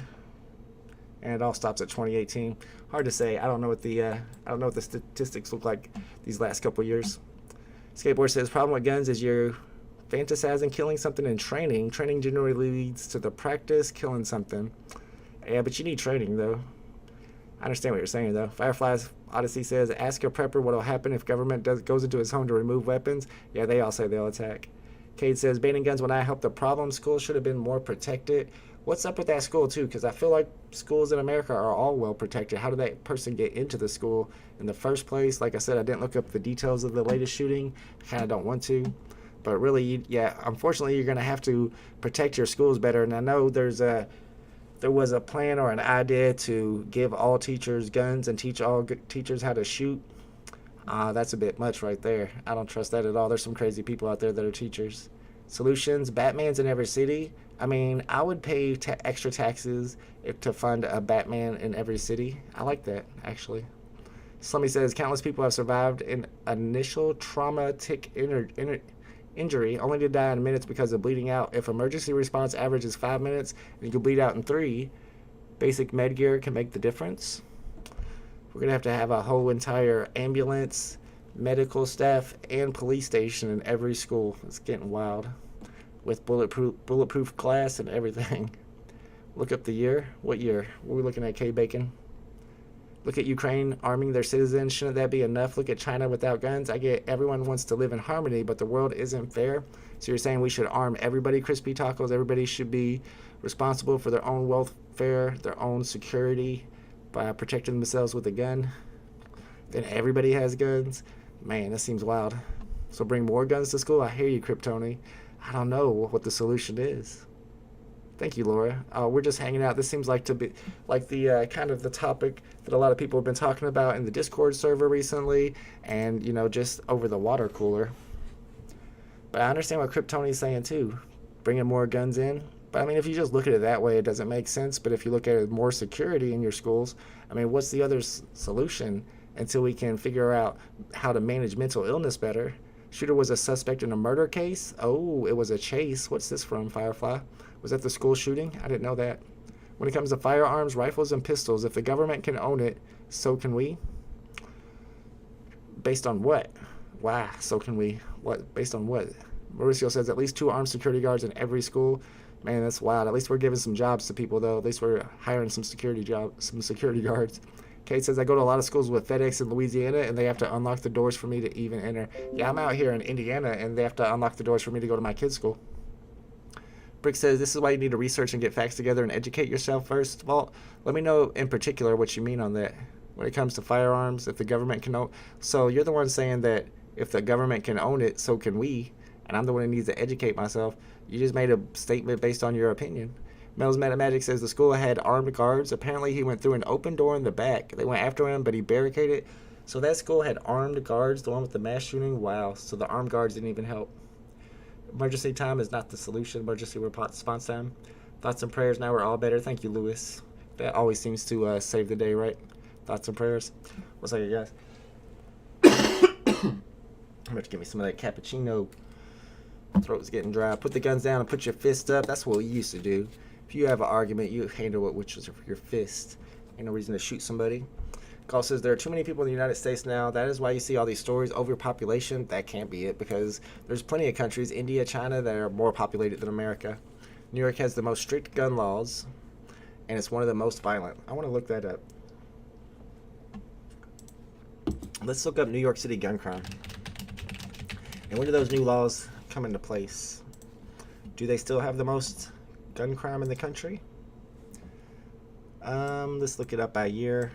And it all stops at 2018. Hard to say. I don't know what the statistics look like these last couple years. Skateboard says, problem with guns is you're fantasizing killing something in training. Training generally leads to the practice killing something. Yeah, but you need training though. I understand what you're saying though. Firefly's Odyssey says, ask your prepper what will happen if government goes into his home to remove weapons. Yeah, they all say they'll attack. Cade says, banning guns will not help the problem. Schools should have been more protected. What's up with that school too? Because I feel like schools in America are all well protected. How did that person get into the school in the first place? Like I said, I didn't look up the details of the latest shooting. I kind of don't want to. But really, yeah, unfortunately, you're going to have to protect your schools better. And I know there was a plan or an idea to give all teachers guns and teach all teachers how to shoot. That's a bit much right there. I don't trust that at all. There's some crazy people out there that are teachers. Solutions, Batman's in every city. I mean, I would pay extra taxes to fund a Batman in every city. I like that, actually. Slummy says, countless people have survived an initial traumatic injury, only to die in minutes because of bleeding out. If emergency response averages 5 minutes and you can bleed out in 3, basic med gear can make the difference. We're going to have a whole entire ambulance, medical staff, and police station in every school. It's getting wild. With bulletproof glass and everything. Look up the year. What year? What are we looking at, K-Bacon? Look at Ukraine arming their citizens. Shouldn't that be enough? Look at China without guns. I get everyone wants to live in harmony, but the world isn't fair. So you're saying we should arm everybody, Crispy Tacos? Everybody should be responsible for their own welfare, their own security by protecting themselves with a gun? Then everybody has guns? Man, that seems wild. So bring more guns to school? I hear you, Kryptoni. I don't know what the solution is. Thank you, Laura. We're just hanging out. This seems like to be like the kind of the topic that a lot of people have been talking about in the Discord server recently, and just over the water cooler. But I understand what Kryptoni's saying too, bringing more guns in. But I mean, if you just look at it that way, it doesn't make sense. But if you look at it more security in your schools, I mean, what's the other solution until we can figure out how to manage mental illness better? Shooter was a suspect in a murder case. Oh, it was a chase. What's this from, Firefly? Was that the school shooting? I didn't know that. When it comes to firearms, rifles, and pistols, if the government can own it, so can we. Based on what? Wow, so can we. What? Based on what? Mauricio says at least 2 armed security guards in every school. Man, that's wild. At least we're giving some jobs to people, though. At least we're hiring some security guards. Kate says, I go to a lot of schools with FedEx in Louisiana, and they have to unlock the doors for me to even enter. Yeah, I'm out here in Indiana, and they have to unlock the doors for me to go to my kids' school. Brick says, this is why you need to research and get facts together and educate yourself first. Well, let me know in particular what you mean on that. When it comes to firearms, if the government can own... So you're the one saying that if the government can own it, so can we. And I'm the one who needs to educate myself. You just made a statement based on your opinion. Mel's Magic says the school had armed guards. Apparently he went through an open door in the back. They went after him, but he barricaded. So that school had armed guards, the one with the mass shooting? Wow. So the armed guards didn't even help. Emergency time is not the solution. Emergency response time. Thoughts and prayers. Now we're all better. Thank you, Lewis. That always seems to save the day, right? Thoughts and prayers. What's up, you guys? I'm about to give me some of that cappuccino. Throat's getting dry. Put the guns down and put your fist up. That's what we used to do. If you have an argument, you handle it with your fist. Ain't no reason to shoot somebody. Call says there are too many people in the United States now. That is why you see all these stories. Overpopulation, that can't be it, because there's plenty of countries, India, China, that are more populated than America. New York has the most strict gun laws, and it's one of the most violent. I want to look that up. Let's look up New York City gun crime. And when do those new laws come into place? Do they still have the most gun crime in the country? Let's look it up by year.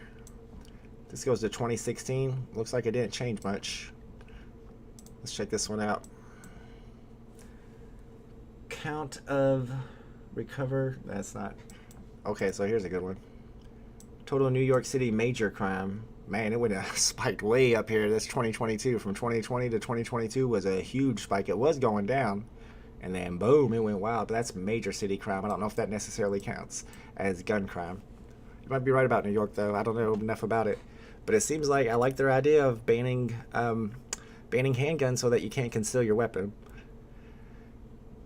This goes to 2016. Looks like it didn't change much. Let's check this one out. Count of recover. That's not. Okay, so here's a good one. Total New York City major crime. Man, it went spiked way up here. That's 2022. From 2020 to 2022 was a huge spike. It was going down, and then boom, it went wild. But that's major city crime. I don't know if that necessarily counts as gun crime. You might be right about New York, though. I don't know enough about it. But it seems like I like their idea of banning handguns so that you can't conceal your weapon.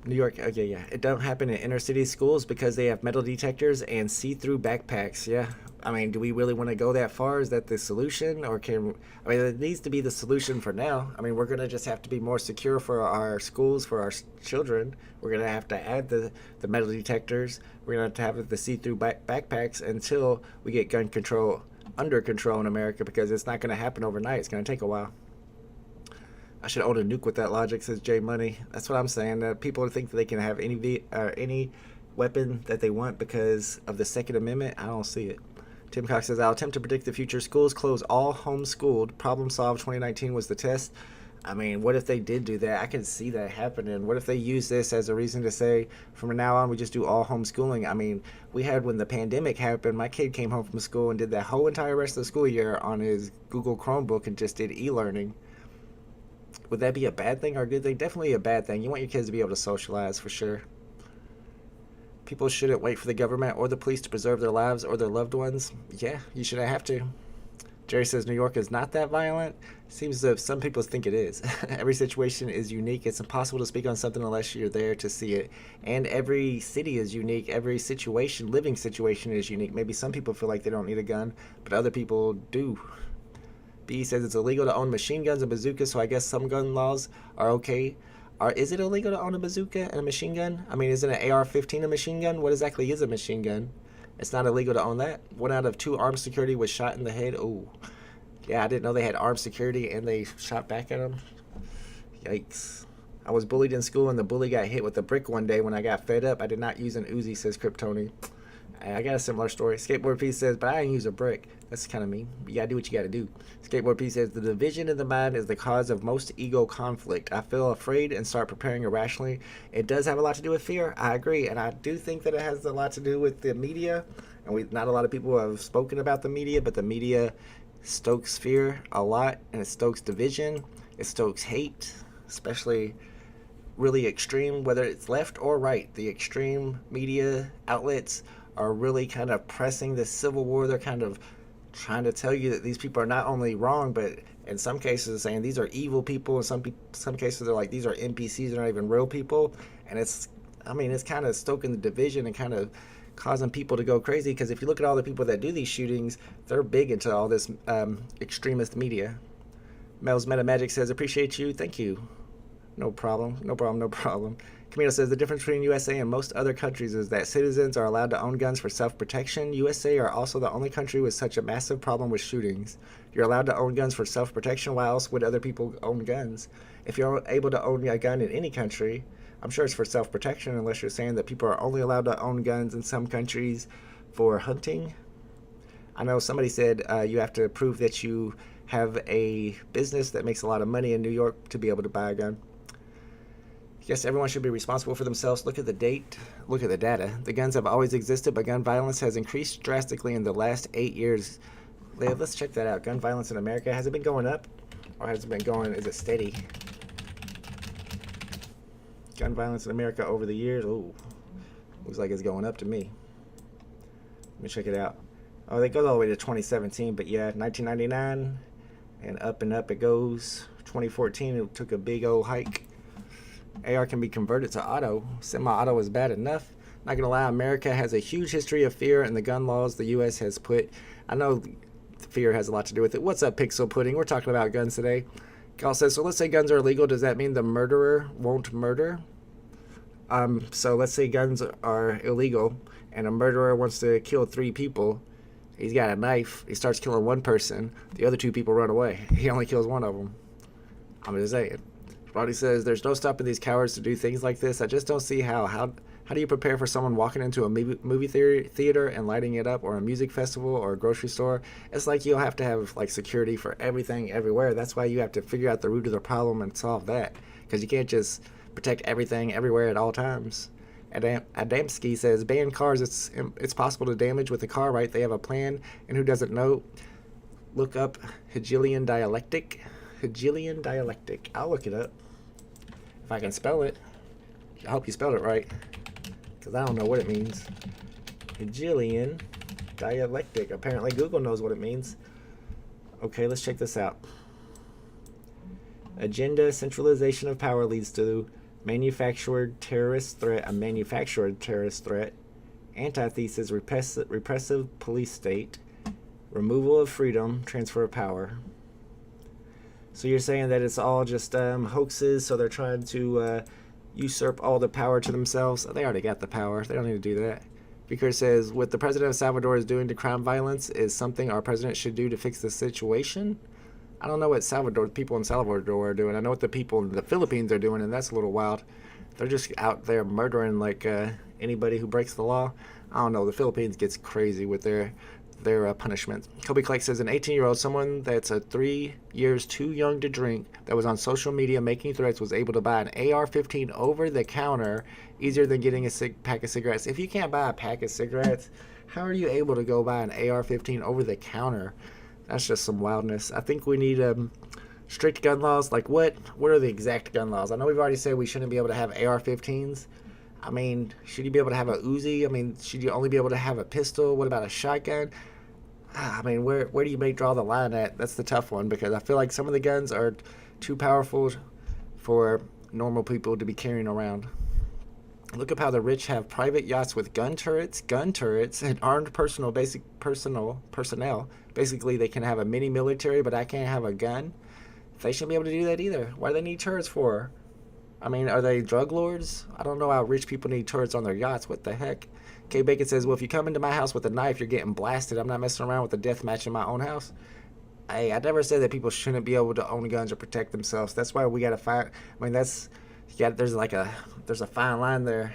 New York, okay, yeah. It don't happen in inner city schools because they have metal detectors and see-through backpacks. Yeah. I mean, do we really want to go that far? Is that the solution? Or it needs to be the solution for now. I mean, we're going to just have to be more secure for our schools, for our children. We're going to have to add the metal detectors. We're going to have the see-through backpacks until we get gun control under control in America, because it's not going to happen overnight. It's going to take a while. I should own a nuke with that logic, says Jay Money. That's what I'm saying. That people think that they can have any weapon that they want because of the Second Amendment. I don't see it. Tim Cox says, I'll attempt to predict the future. Schools close all homeschooled. Problem solved. 2019 was the test. I mean, what if they did do that? I can see that happening. What if they use this as a reason to say, from now on, we just do all homeschooling? I mean, we had, when the pandemic happened, my kid came home from school and did that whole entire rest of the school year on his Google Chromebook and just did e-learning. Would that be a bad thing or a good thing? Definitely a bad thing. You want your kids to be able to socialize, for sure. People shouldn't wait for the government or the police to preserve their lives or their loved ones. Yeah, you shouldn't have to. Jerry says New York is not that violent. Seems as if some people think it is. Every situation is unique. It's impossible to speak on something unless you're there to see it. And every city is unique. Every situation, living situation is unique. Maybe some people feel like they don't need a gun, but other people do. B says it's illegal to own machine guns and bazookas, so I guess some gun laws are okay. Is it illegal to own a bazooka and a machine gun? I mean, isn't an AR-15 a machine gun? What exactly is a machine gun? It's not illegal to own that. 1 out of 2 armed security was shot in the head. Oh, yeah, I didn't know they had armed security and they shot back at them. Yikes. I was bullied in school and the bully got hit with a brick one day when I got fed up. I did not use an Uzi, says Kryptoni. I got a similar story. Skateboard P says, but I didn't use a brick. That's kind of mean. You gotta do what you gotta do. Skateboard P says, the division in the mind is the cause of most ego conflict. I feel afraid and start preparing irrationally. It does have a lot to do with fear. I agree. And I do think that it has a lot to do with the media. And not a lot of people have spoken about the media, but the media stokes fear a lot, and it stokes division. It stokes hate, especially really extreme, whether it's left or right. The extreme media outlets are really kind of pressing this civil war. They're kind of trying to tell you that these people are not only wrong, but in some cases saying these are evil people. In some cases they're like these are NPCs, they're not even real people. And it's kind of stoking the division and kind of causing people to go crazy, because if you look at all the people that do these shootings, they're big into all this extremist media. Mel's Metamagic says, appreciate you. Thank you. No problem. Camilo says, the difference between USA and most other countries is that citizens are allowed to own guns for self-protection. USA are also the only country with such a massive problem with shootings. You're allowed to own guns for self-protection. Why else would other people own guns? If you're able to own a gun in any country, I'm sure it's for self-protection, unless you're saying that people are only allowed to own guns in some countries for hunting. I know somebody said you have to prove that you have a business that makes a lot of money in New York to be able to buy a gun. Yes, everyone should be responsible for themselves. Look at the date. Look at the data. The guns have always existed, but gun violence has increased drastically in the last 8 years. Let's check that out. Gun violence in America. Has it been going up? Or has it been going, is it steady? Gun violence in America over the years. Oh, looks like it's going up to me. Let me check it out. Oh, they go all the way to 2017, but yeah, 1999, and up it goes. 2014, it took a big old hike. AR can be converted to auto. Semi-auto is bad enough. Not gonna lie, America has a huge history of fear, and the gun laws the U.S. has put. I know fear has a lot to do with it. What's up, Pixel Pudding? We're talking about guns today. Cal says, so let's say guns are illegal. Does that mean the murderer won't murder? So let's say guns are illegal, and a murderer wants to kill 3 people. He's got a knife. He starts killing 1 person. The other 2 people run away. He only kills 1 of them. I'm just saying. Roddy says, there's no stopping these cowards to do things like this. I just don't see how. How do you prepare for someone walking into a movie theater and lighting it up, or a music festival, or a grocery store? It's like you'll have to have like security for everything everywhere. That's why you have to figure out the root of the problem and solve that, because you can't just protect everything everywhere at all times. Adamski says, ban cars. It's possible to damage with a car, right? They have a plan, and who doesn't know? Look up Hegelian dialectic. Hegelian dialectic. I'll look it up if I can spell it. I hope you spelled it right, because I don't know what it means. Hegelian dialectic. Apparently Google knows what it means. Okay, let's check this out. Agenda: centralization of power leads to manufactured terrorist threat. A manufactured terrorist threat. Antithesis: repressive police state. Removal of freedom. Transfer of power. So you're saying that it's all just hoaxes, so they're trying to usurp all the power to themselves? They already got the power. They don't need to do that. Beaker says, what the president of Salvador is doing to crime violence is something our president should do to fix the situation. I don't know what people in Salvador are doing. I know what the people in the Philippines are doing, and that's a little wild. They're just out there murdering like anybody who breaks the law. I don't know. The Philippines gets crazy with their punishment. Kobe Clark says, an 18-year-old, someone that's 3 years too young to drink, that was on social media making threats, was able to buy an AR-15 over the counter, easier than getting a pack of cigarettes. If you can't buy a pack of cigarettes, how are you able to go buy an AR-15 over the counter? That's just some wildness. I think we need strict gun laws. Like what are the exact gun laws? I know we've already said we shouldn't be able to have AR-15s. I mean, should you be able to have a Uzi? I mean, should you only be able to have a pistol? What about a shotgun? I mean, where do you draw the line at? That's the tough one, because I feel like some of the guns are too powerful for normal people to be carrying around. Look up how the rich have private yachts with gun turrets, and armed personnel. Basically, they can have a mini military, but I can't have a gun. They shouldn't be able to do that either. Why do they need turrets for? I mean, are they drug lords? I don't know how rich people need turrets on their yachts. What the heck? K Bacon says, well, if you come into my house with a knife, you're getting blasted. I'm not messing around with a death match in my own house. Hey, I never said that people shouldn't be able to own guns or protect themselves. That's why we got to find. I mean, there's a fine line there.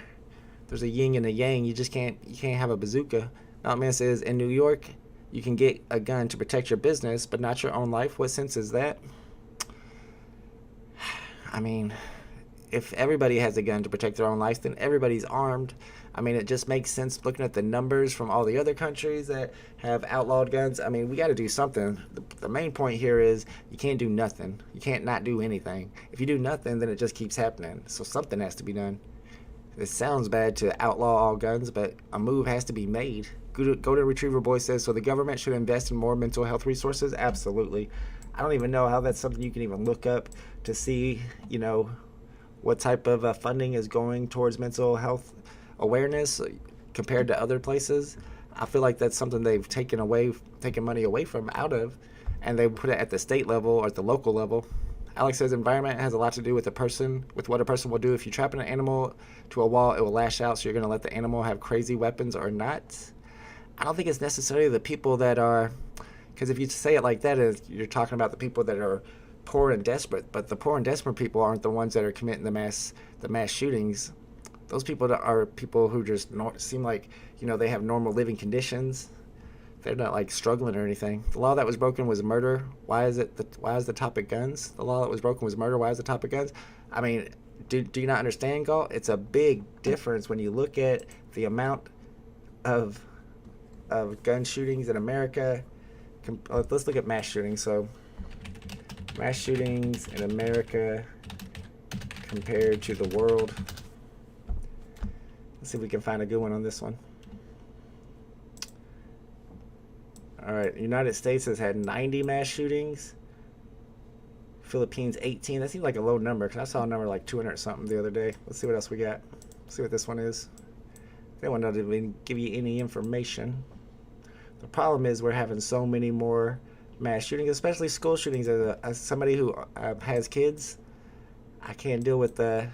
There's a yin and a yang. You can't have a bazooka. Mountain Man says, in New York, you can get a gun to protect your business, but not your own life. What sense is that? I mean, if everybody has a gun to protect their own life, then everybody's armed. I mean, it just makes sense looking at the numbers from all the other countries that have outlawed guns. I mean, we got to do something. The main point here is you can't do nothing. You can't not do anything. If you do nothing, then it just keeps happening. So something has to be done. It sounds bad to outlaw all guns, but a move has to be made. Go to Retriever Boy says, so the government should invest in more mental health resources? Absolutely. I don't even know how that's something you can even look up to see, what type of funding is going towards mental health awareness compared to other places. I feel like that's something they've taken money away from out of, and they put it at the state level or at the local level. Alex says environment has a lot to do with what a person will do. If you trap an animal to a wall, it will lash out, so you're going to let the animal have crazy weapons or not? I don't think it's necessarily the people that are, because if you say it like that, you're talking about the people that are poor and desperate, but the poor and desperate people aren't the ones that are committing the mass shootings. Those people are people who just seem like, they have normal living conditions. They're not like struggling or anything. The law that was broken was murder. Why is the topic guns? The law that was broken was murder. Why is the topic guns? I mean, do you not understand, Galt? It's a big difference when you look at the amount of gun shootings in America. Let's look at mass shootings. So, mass shootings in America compared to the world. Let's see if we can find a good one on this one. All right, the United States has had 90 mass shootings. Philippines 18. That seems like a low number because I saw a number like 200 something the other day. Let's see what else we got. Let's see what this one is. They won't even give you any information. The problem is we're having so many more mass shootings, especially school shootings. As somebody who has kids, I can't deal with it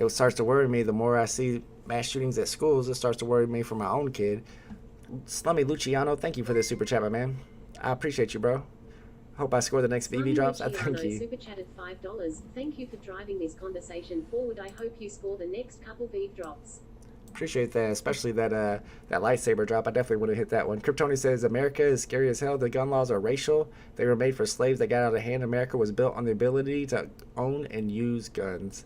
starts to worry me the more I see mass shootings at schools. It starts to worry me for my own kid. Slummy Luciano, thank you for this super chat, my man. I appreciate you, bro. Hope I score the next VV drops. I thank you. Super chatted $5. Thank you for driving this conversation forward. I hope you score the next couple VV drops. Appreciate that, especially that lightsaber drop. I definitely want to hit that one. Kryptoni says America is scary as hell. The gun laws are racial. They were made for slaves that got out of hand. America was built on the ability to own and use guns.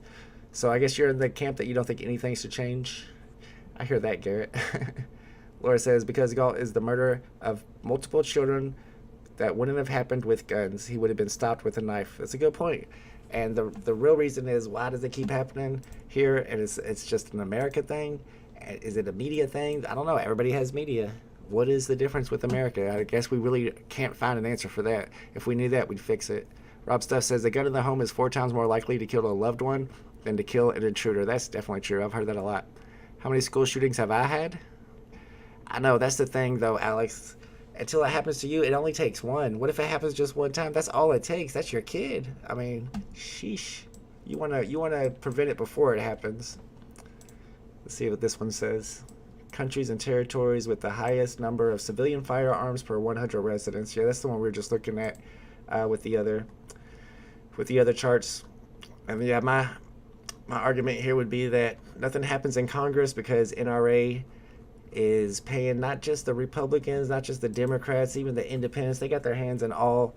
So I guess you're in the camp that you don't think anything should change. I hear that, Garrett. Laura says, because Galt is the murder of multiple children that wouldn't have happened with guns. He would have been stopped with a knife. That's a good point. And the real reason is, why does it keep happening here? And it's just an America thing? Is it a media thing? I don't know. Everybody has media. What is the difference with America? I guess we really can't find an answer for that. If we knew that, we'd fix it. Rob Stuff says, the gun in the home is 4 times more likely to kill a loved one than to kill an intruder. That's definitely true. I've heard that a lot. How many school shootings have I had? I know, that's the thing, though, Alex. Until it happens to you, it only takes one. What if it happens just one time? That's all it takes. That's your kid. I mean, sheesh. You wanna prevent it before it happens. Let's see what this one says. Countries and territories with the highest number of civilian firearms per 100 residents. Yeah, that's the one we were just looking at with the other charts. And yeah, my argument here would be that nothing happens in Congress because NRA is paying not just the Republicans, not just the Democrats, even the independents. They got their hands in all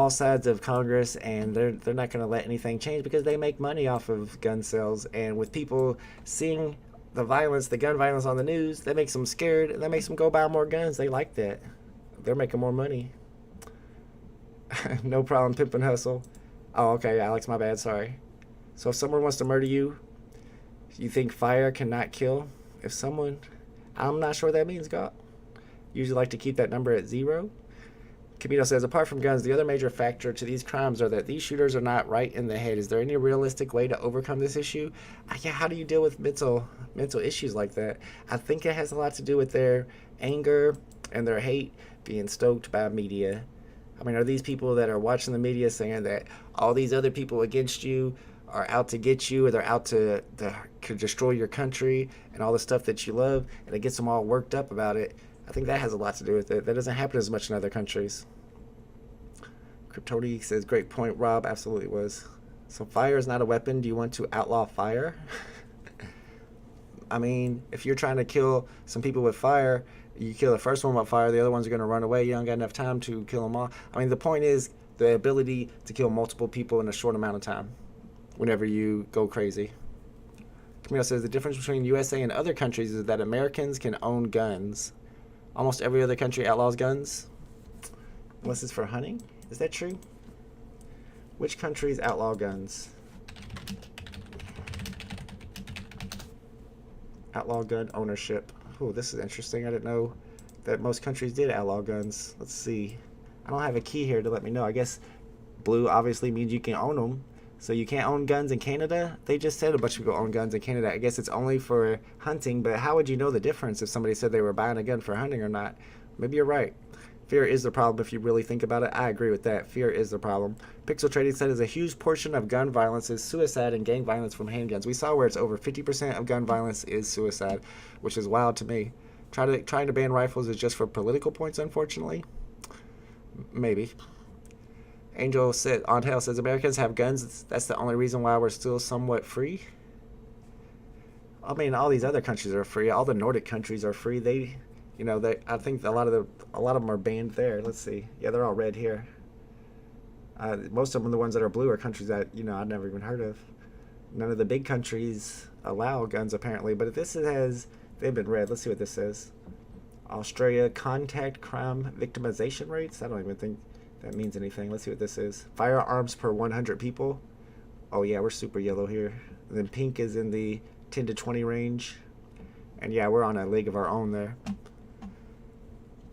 sides of Congress, and they're not going to let anything change because they make money off of gun sales. And with people seeing the gun violence on the news, that makes them scared, and that makes them go buy more guns. They like that. They're making more money. No problem, Pimp and Hustle. Oh, okay, Alex, my bad, sorry. So if someone wants to murder you, you think fire cannot kill? I'm not sure what that means, God. Usually like to keep that number at 0. Camino says, apart from guns, the other major factor to these crimes are that these shooters are not right in the head. Is there any realistic way to overcome this issue? Yeah, how do you deal with mental issues like that? I think it has a lot to do with their anger and their hate being stoked by media. I mean, are these people that are watching the media saying that all these other people against you are out to get you, or they're out to destroy your country and all the stuff that you love, and it gets them all worked up about it? I think that has a lot to do with it. That doesn't happen as much in other countries. Kryptoni says, great point, Rob. Absolutely was. So fire is not a weapon. Do you want to outlaw fire? I mean, if you're trying to kill some people with fire, you kill the first one with fire, the other ones are going to run away. You don't got enough time to kill them all. I mean, the point is the ability to kill multiple people in a short amount of time whenever you go crazy. Camille says, the difference between USA and other countries is that Americans can own guns. Almost every other country outlaws guns, unless it's for hunting. Is that true? Which countries outlaw guns? Outlaw gun ownership. Oh, this is interesting. I didn't know that most countries did outlaw guns. Let's see. I don't have a key here to let me know. I guess blue obviously means you can own them. So you can't own guns in Canada? They just said a bunch of people own guns in Canada. I guess it's only for hunting, but how would you know the difference if somebody said they were buying a gun for hunting or not? Maybe you're right. Fear is the problem if you really think about it. I agree with that. Fear is the problem. Pixel Trading said is a huge portion of gun violence is suicide and gang violence from handguns. We saw where it's over 50% of gun violence is suicide, which is wild to me. Trying to ban rifles is just for political points, unfortunately. Maybe. Angel said, on Hell says, Americans have guns. That's the only reason why we're still somewhat free. I mean, all these other countries are free. All the Nordic countries are free. I think a lot of them are banned there. Let's see. Yeah, they're all red here. Most of them, the ones that are blue, are countries that I've never even heard of. None of the big countries allow guns apparently, but they've been red. Let's see what this says. Australia contact crime victimization rates. I don't even think that means anything. Let's see what this is. Firearms per 100 people. Oh yeah, we're super yellow here. And then pink is in the 10 to 20 range. And yeah, we're on a league of our own there.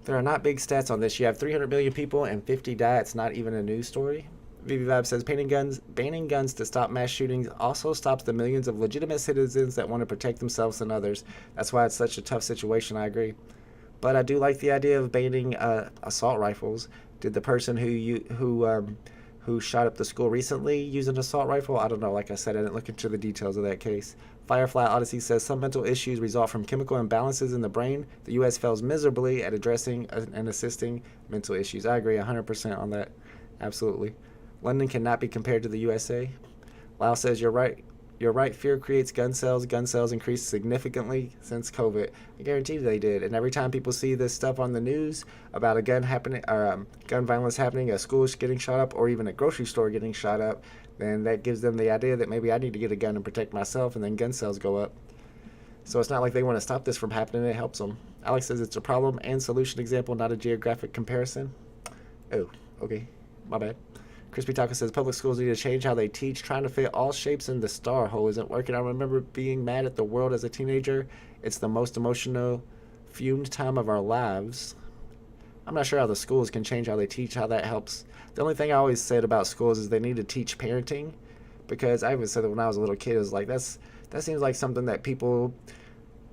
There are not big stats on this. You have 300 million people and 50 die. It's not even a news story. VV says banning guns to stop mass shootings also stops the millions of legitimate citizens that want to protect themselves and others. That's why it's such a tough situation. I agree. But I do like the idea of banning assault rifles. Did the person who shot up the school recently use an assault rifle? I don't know. Like I said, I didn't look into the details of that case. Firefly Odyssey says some mental issues result from chemical imbalances in the brain. The U.S. fails miserably at addressing and assisting mental issues. I agree 100% on that. Absolutely. London cannot be compared to the USA. Lau says you're right. You're right. Fear creates gun sales. Gun sales increased significantly since COVID. I guarantee they did. And every time people see this stuff on the news about a gun happening, or gun violence happening, a school getting shot up, or even a grocery store getting shot up, then that gives them the idea that maybe I need to get a gun and protect myself, and then gun sales go up. So it's not like they want to stop this from happening. It helps them. Alex says it's a problem and solution example, not a geographic comparison. Oh, okay. My bad. Crispy Taco says public schools need to change how they teach. Trying to fit all shapes in the star hole isn't working. I remember being mad at the world as a teenager. It's the most emotional, fumed time of our lives. I'm not sure how the schools can change how they teach, how that helps. The only thing I always said about schools is they need to teach parenting, because I even said that when I was a little kid. It was like, that seems like something that people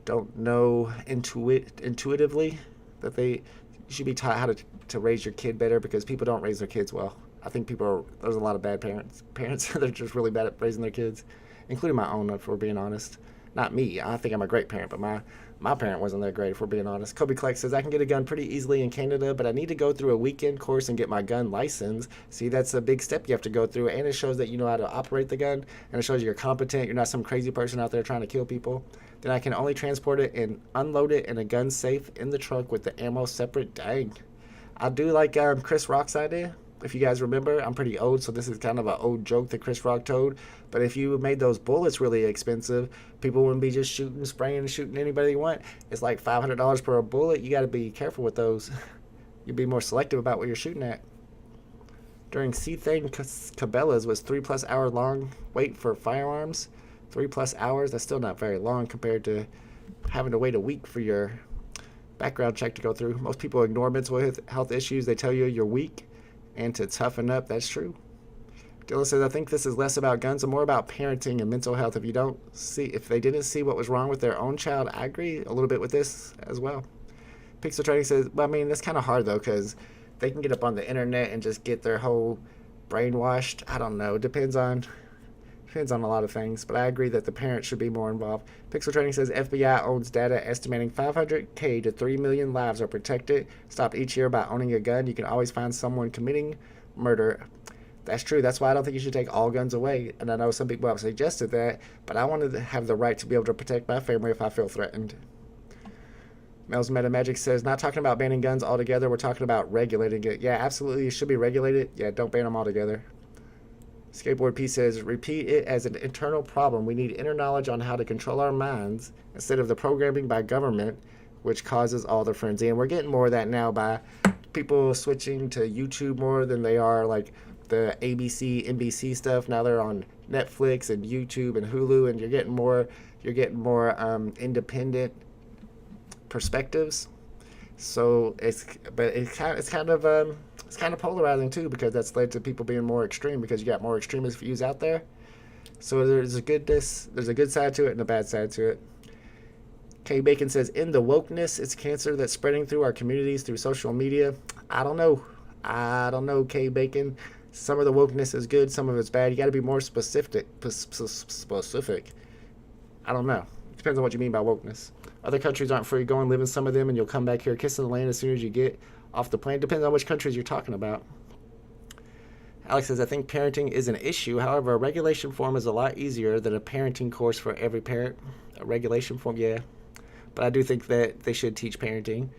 don't know intuitively, that they should be taught how to raise your kid better, because people don't raise their kids well. I think there's a lot of bad parents that are just really bad at raising their kids, including my own, if we're being honest. Not me. I think I'm a great parent, but my parent wasn't that great, if we're being honest. Kobe Clark says, I can get a gun pretty easily in Canada, but I need to go through a weekend course and get my gun license. See, that's a big step you have to go through, and it shows that you know how to operate the gun, and it shows you're competent. You're not some crazy person out there trying to kill people. Then I can only transport it and unload it in a gun safe in the trunk with the ammo separate. Dang. I do like Chris Rock's idea. If you guys remember, I'm pretty old, so this is kind of an old joke that Chris Rock told. But if you made those bullets really expensive, people wouldn't be just spraying and shooting anybody you want. It's like $500 per bullet. You got to be careful with those. You'd be more selective about what you're shooting at. During Thane Cabela's was 3+ hour long wait for firearms. 3+ hours, that's still not very long compared to having to wait a week for your background check to go through. Most people ignore mental health issues. They tell you you're weak and to toughen up. That's true. Dylan says, I think this is less about guns and more about parenting and mental health. If they didn't see what was wrong with their own child, I agree a little bit with this as well. Pixel Trading says, well, I mean, that's kind of hard though, because they can get up on the internet and just get their whole brainwashed. I don't know. Depends on a lot of things, but I agree that the parents should be more involved. Pixel Trading says FBI owns data estimating 500K to 3 million lives are protected, stopped each year by owning a gun. You can always find someone committing murder. That's true. That's why I don't think you should take all guns away. And I know some people have suggested that, but I wanted to have the right to be able to protect my family if I feel threatened. Mel's Meta Magic says, not talking about banning guns altogether. We're talking about regulating it. Yeah, absolutely. It should be regulated. Yeah, don't ban them altogether. Skateboard P says, repeat it as an internal problem. We need inner knowledge on how to control our minds instead of the programming by government, which causes all the frenzy. And we're getting more of that now by people switching to YouTube more than they are like the ABC, NBC stuff. Now they're on Netflix and YouTube and Hulu, and you're getting more independent perspectives. So it's kind of polarizing too, because that's led to people being more extreme because you got more extremist views out there. So there's a good side to it and a bad side to it. K Bacon says, in the wokeness, it's cancer that's spreading through our communities through social media. I don't know, K Bacon. Some of the wokeness is good, some of it's bad. You got to be more specific. I don't know. It depends on what you mean by wokeness. Other countries aren't free. Go and live in some of them, and you'll come back here kissing the land as soon as you get off the plane. Depends on which countries you're talking about. Alex says, I think parenting is an issue. However, a regulation form is a lot easier than a parenting course for every parent. A regulation form, yeah. But I do think that they should teach parenting,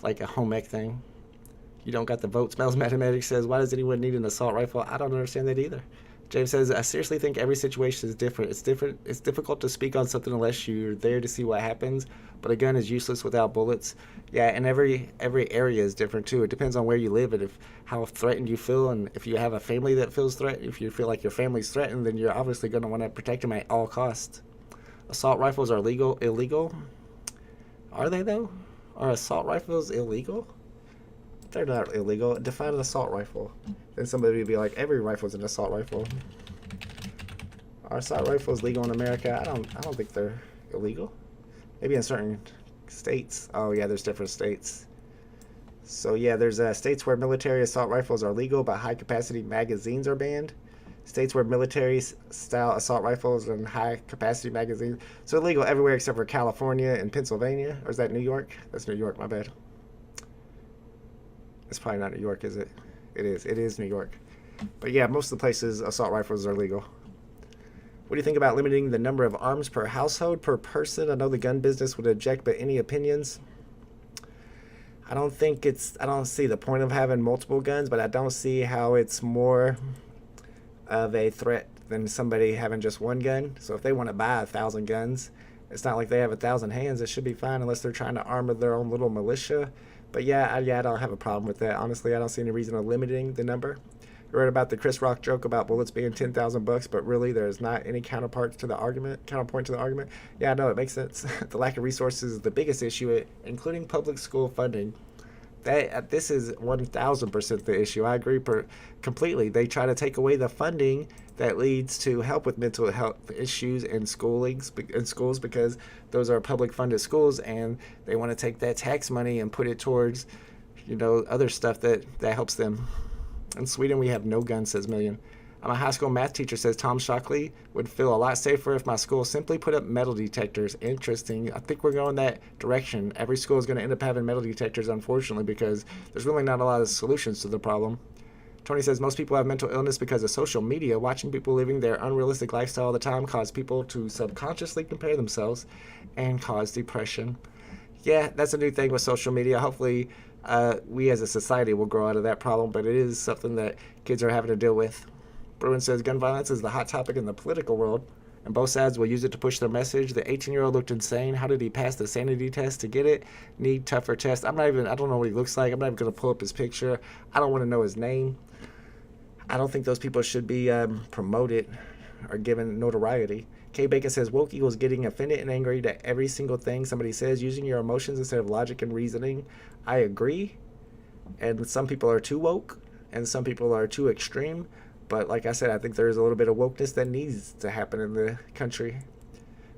like a home ec thing. You don't got the votes. Mel's Mathematics says, why does anyone need an assault rifle? I don't understand that either. James says, I seriously think every situation is different. It's difficult to speak on something unless you're there to see what happens. But a gun is useless without bullets. Yeah, and every area is different too. It depends on where you live and how threatened you feel, and if you have a family that feels threatened. If you feel like your family's threatened, then you're obviously going to want to protect them at all costs. Assault rifles are illegal. Are they though? Are assault rifles illegal? They're not illegal. Define an assault rifle. Then somebody would be like, every rifle's an assault rifle. Are assault rifles legal in America? I don't think they're illegal. Maybe in certain states. Oh yeah, there's different states. So yeah, there's states where military assault rifles are legal, but high capacity magazines are banned. States where military style assault rifles and high capacity magazines. So illegal everywhere except for California and Pennsylvania. Or is that New York? That's New York, my bad. It's probably not New York, is it? It is New York. But yeah, most of the places assault rifles are legal. What do you think about limiting the number of arms per household, per person? I know the gun business would object, but any opinions? I don't see the point of having multiple guns, but I don't see how it's more of a threat than somebody having just one gun. So if they want to buy 1,000 guns, it's not like they have 1,000 hands. It should be fine unless they're trying to arm their own little militia. But yeah, I don't have a problem with that. Honestly, I don't see any reason of limiting the number. You read about the Chris Rock joke about bullets being $10,000, but really there's not any counterpoint to the argument. Yeah, no, it makes sense. The lack of resources is the biggest issue, including public school funding. This is 1,000% the issue. I agree completely. They try to take away the funding that leads to help with mental health issues in schools because those are public funded schools, and they want to take that tax money and put it towards, other stuff that helps them. In Sweden, we have no guns, says Million. I'm a high school math teacher, says Tom Shockley. Would feel a lot safer if my school simply put up metal detectors. Interesting. I think we're going that direction. Every school is going to end up having metal detectors, unfortunately, because there's really not a lot of solutions to the problem. Tony says most people have mental illness because of social media. Watching people living their unrealistic lifestyle all the time cause people to subconsciously compare themselves and cause depression. Yeah, that's a new thing with social media. Hopefully, we as a society will grow out of that problem, but it is something that kids are having to deal with. Bruin says gun violence is the hot topic in the political world, and both sides will use it to push their message. The 18-year-old looked insane. How did he pass the sanity test to get it? Need tougher test. I don't know what he looks like. I'm not even going to pull up his picture. I don't want to know his name. I don't think those people should be promoted or given notoriety. K Bacon says woke equals getting offended and angry to every single thing somebody says, using your emotions instead of logic and reasoning. I agree. And some people are too woke, and some people are too extreme. But like I said, I think there's a little bit of wokeness that needs to happen in the country.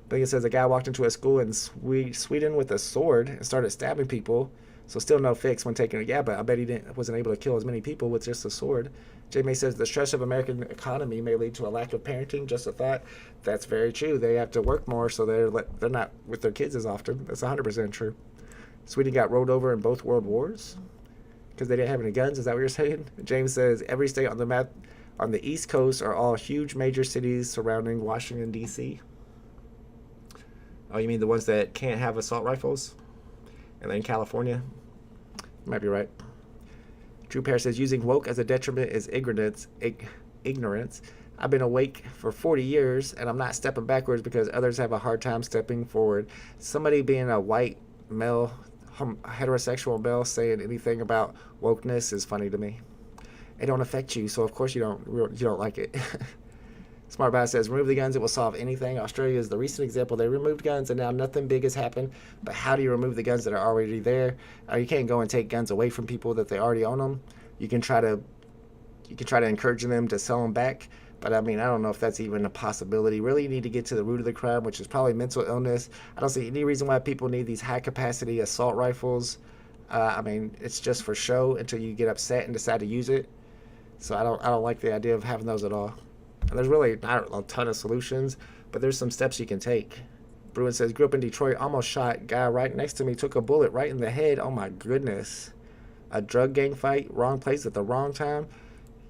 Bacon says a guy walked into a school in Sweden with a sword and started stabbing people. So still no fix when taking it. Yeah, but I bet he wasn't able to kill as many people with just a sword. J May says the stress of American economy may lead to a lack of parenting. Just a thought. That's very true. They have to work more, so they're not with their kids as often. That's 100% true. Sweden got rolled over in both world wars because they didn't have any guns. Is that what you're saying? James says every state on the map on the East Coast are all huge major cities surrounding Washington, D.C. Oh, you mean the ones that can't have assault rifles? And then California? You might be right. Drew Pear says using woke as a detriment is ignorance. I've been awake for 40 years, and I'm not stepping backwards because others have a hard time stepping forward. Somebody being a white male, heterosexual male saying anything about wokeness is funny to me. It don't affect you, so of course you don't like it. Smart Bass says, remove the guns, it will solve anything. Australia is the recent example. They removed guns, and now nothing big has happened. But how do you remove the guns that are already there? You can't go and take guns away from people that they already own them. You can try to encourage them to sell them back. But, I mean, I don't know if that's even a possibility. Really, you need to get to the root of the crime, which is probably mental illness. I don't see any reason why people need these high-capacity assault rifles. I mean, it's just for show until you get upset and decide to use it. So I don't like the idea of having those at all. And there's really not a ton of solutions, but there's some steps you can take. Bruin says, grew up in Detroit, almost shot. Guy right next to me took a bullet right in the head. Oh, my goodness. A drug gang fight, wrong place at the wrong time.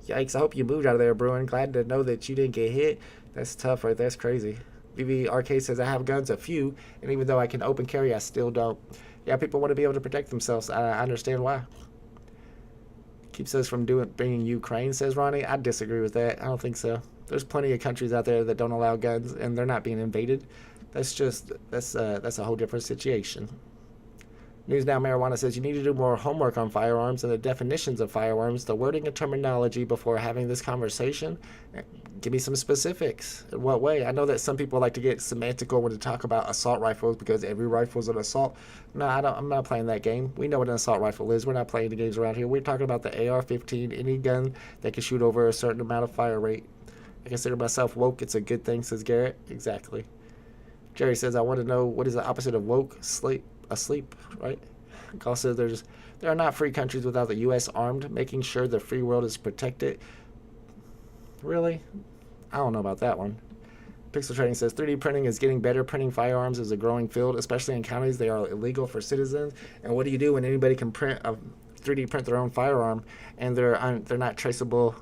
Yikes, I hope you moved out of there, Bruin. Glad to know that you didn't get hit. That's tough, right? That's crazy. VVRK says, I have guns, a few, and even though I can open carry, I still don't. Yeah, people want to be able to protect themselves. I understand why. Keeps us from being Ukraine, says Ronnie. I disagree with that. I don't think so. There's plenty of countries out there that don't allow guns, and they're not being invaded. That's a whole different situation. News Now Marijuana says you need to do more homework on firearms and the definitions of firearms, the wording and terminology before having this conversation. Give me some specifics. In what way? I know that some people like to get semantical when they talk about assault rifles because every rifle is an assault. No, I'm not playing that game. We know what an assault rifle is. We're not playing the games around here. We're talking about the AR-15, any gun that can shoot over a certain amount of fire rate. I consider myself woke. It's a good thing, says Garrett. Exactly. Jerry says, I want to know what is the opposite of woke? Asleep, right? Carl says there are not free countries without the U.S. armed, making sure the free world is protected. Really? I don't know about that one. Pixel Trading says 3D printing is getting better. Printing firearms is a growing field, especially in counties they are illegal for citizens. And what do you do when anybody can 3D print their own firearm and they're not traceable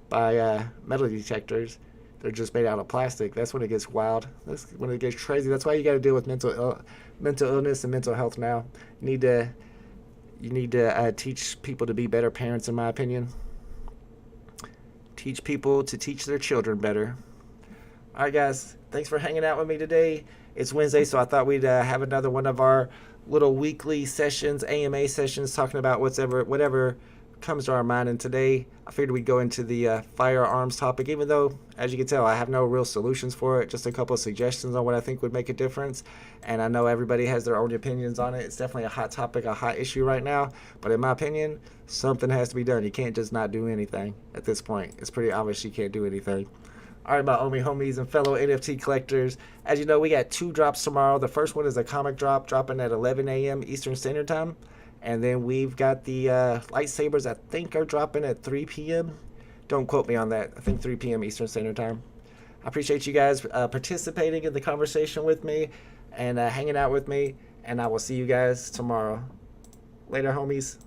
by metal detectors? They're just made out of plastic. That's when it gets wild. That's when it gets crazy. That's why you got to deal with mental illness and mental health now. You need to teach people to be better parents, in my opinion. Teach people to teach their children better. All right, guys. Thanks for hanging out with me today. It's Wednesday, so I thought we'd have another one of our little weekly sessions, AMA sessions, talking about whatever comes to our mind. And today I figured we'd go into the firearms topic, even though, as you can tell, I have no real solutions for it, just a couple of suggestions on what I think would make a difference. And I know everybody has their own opinions on it. It's definitely a hot topic, a hot issue right now, but in my opinion, something has to be done. You can't just not do anything at this point. It's pretty obvious you can't do anything. All right, my Omi homies and fellow NFT collectors, as you know, we got 2 drops tomorrow. The first one is a comic drop dropping at 11 a.m. Eastern Standard Time. And then we've got the lightsabers, I think, are dropping at 3 p.m. Don't quote me on that. I think 3 p.m. Eastern Standard Time. I appreciate you guys participating in the conversation with me and hanging out with me. And I will see you guys tomorrow. Later, homies.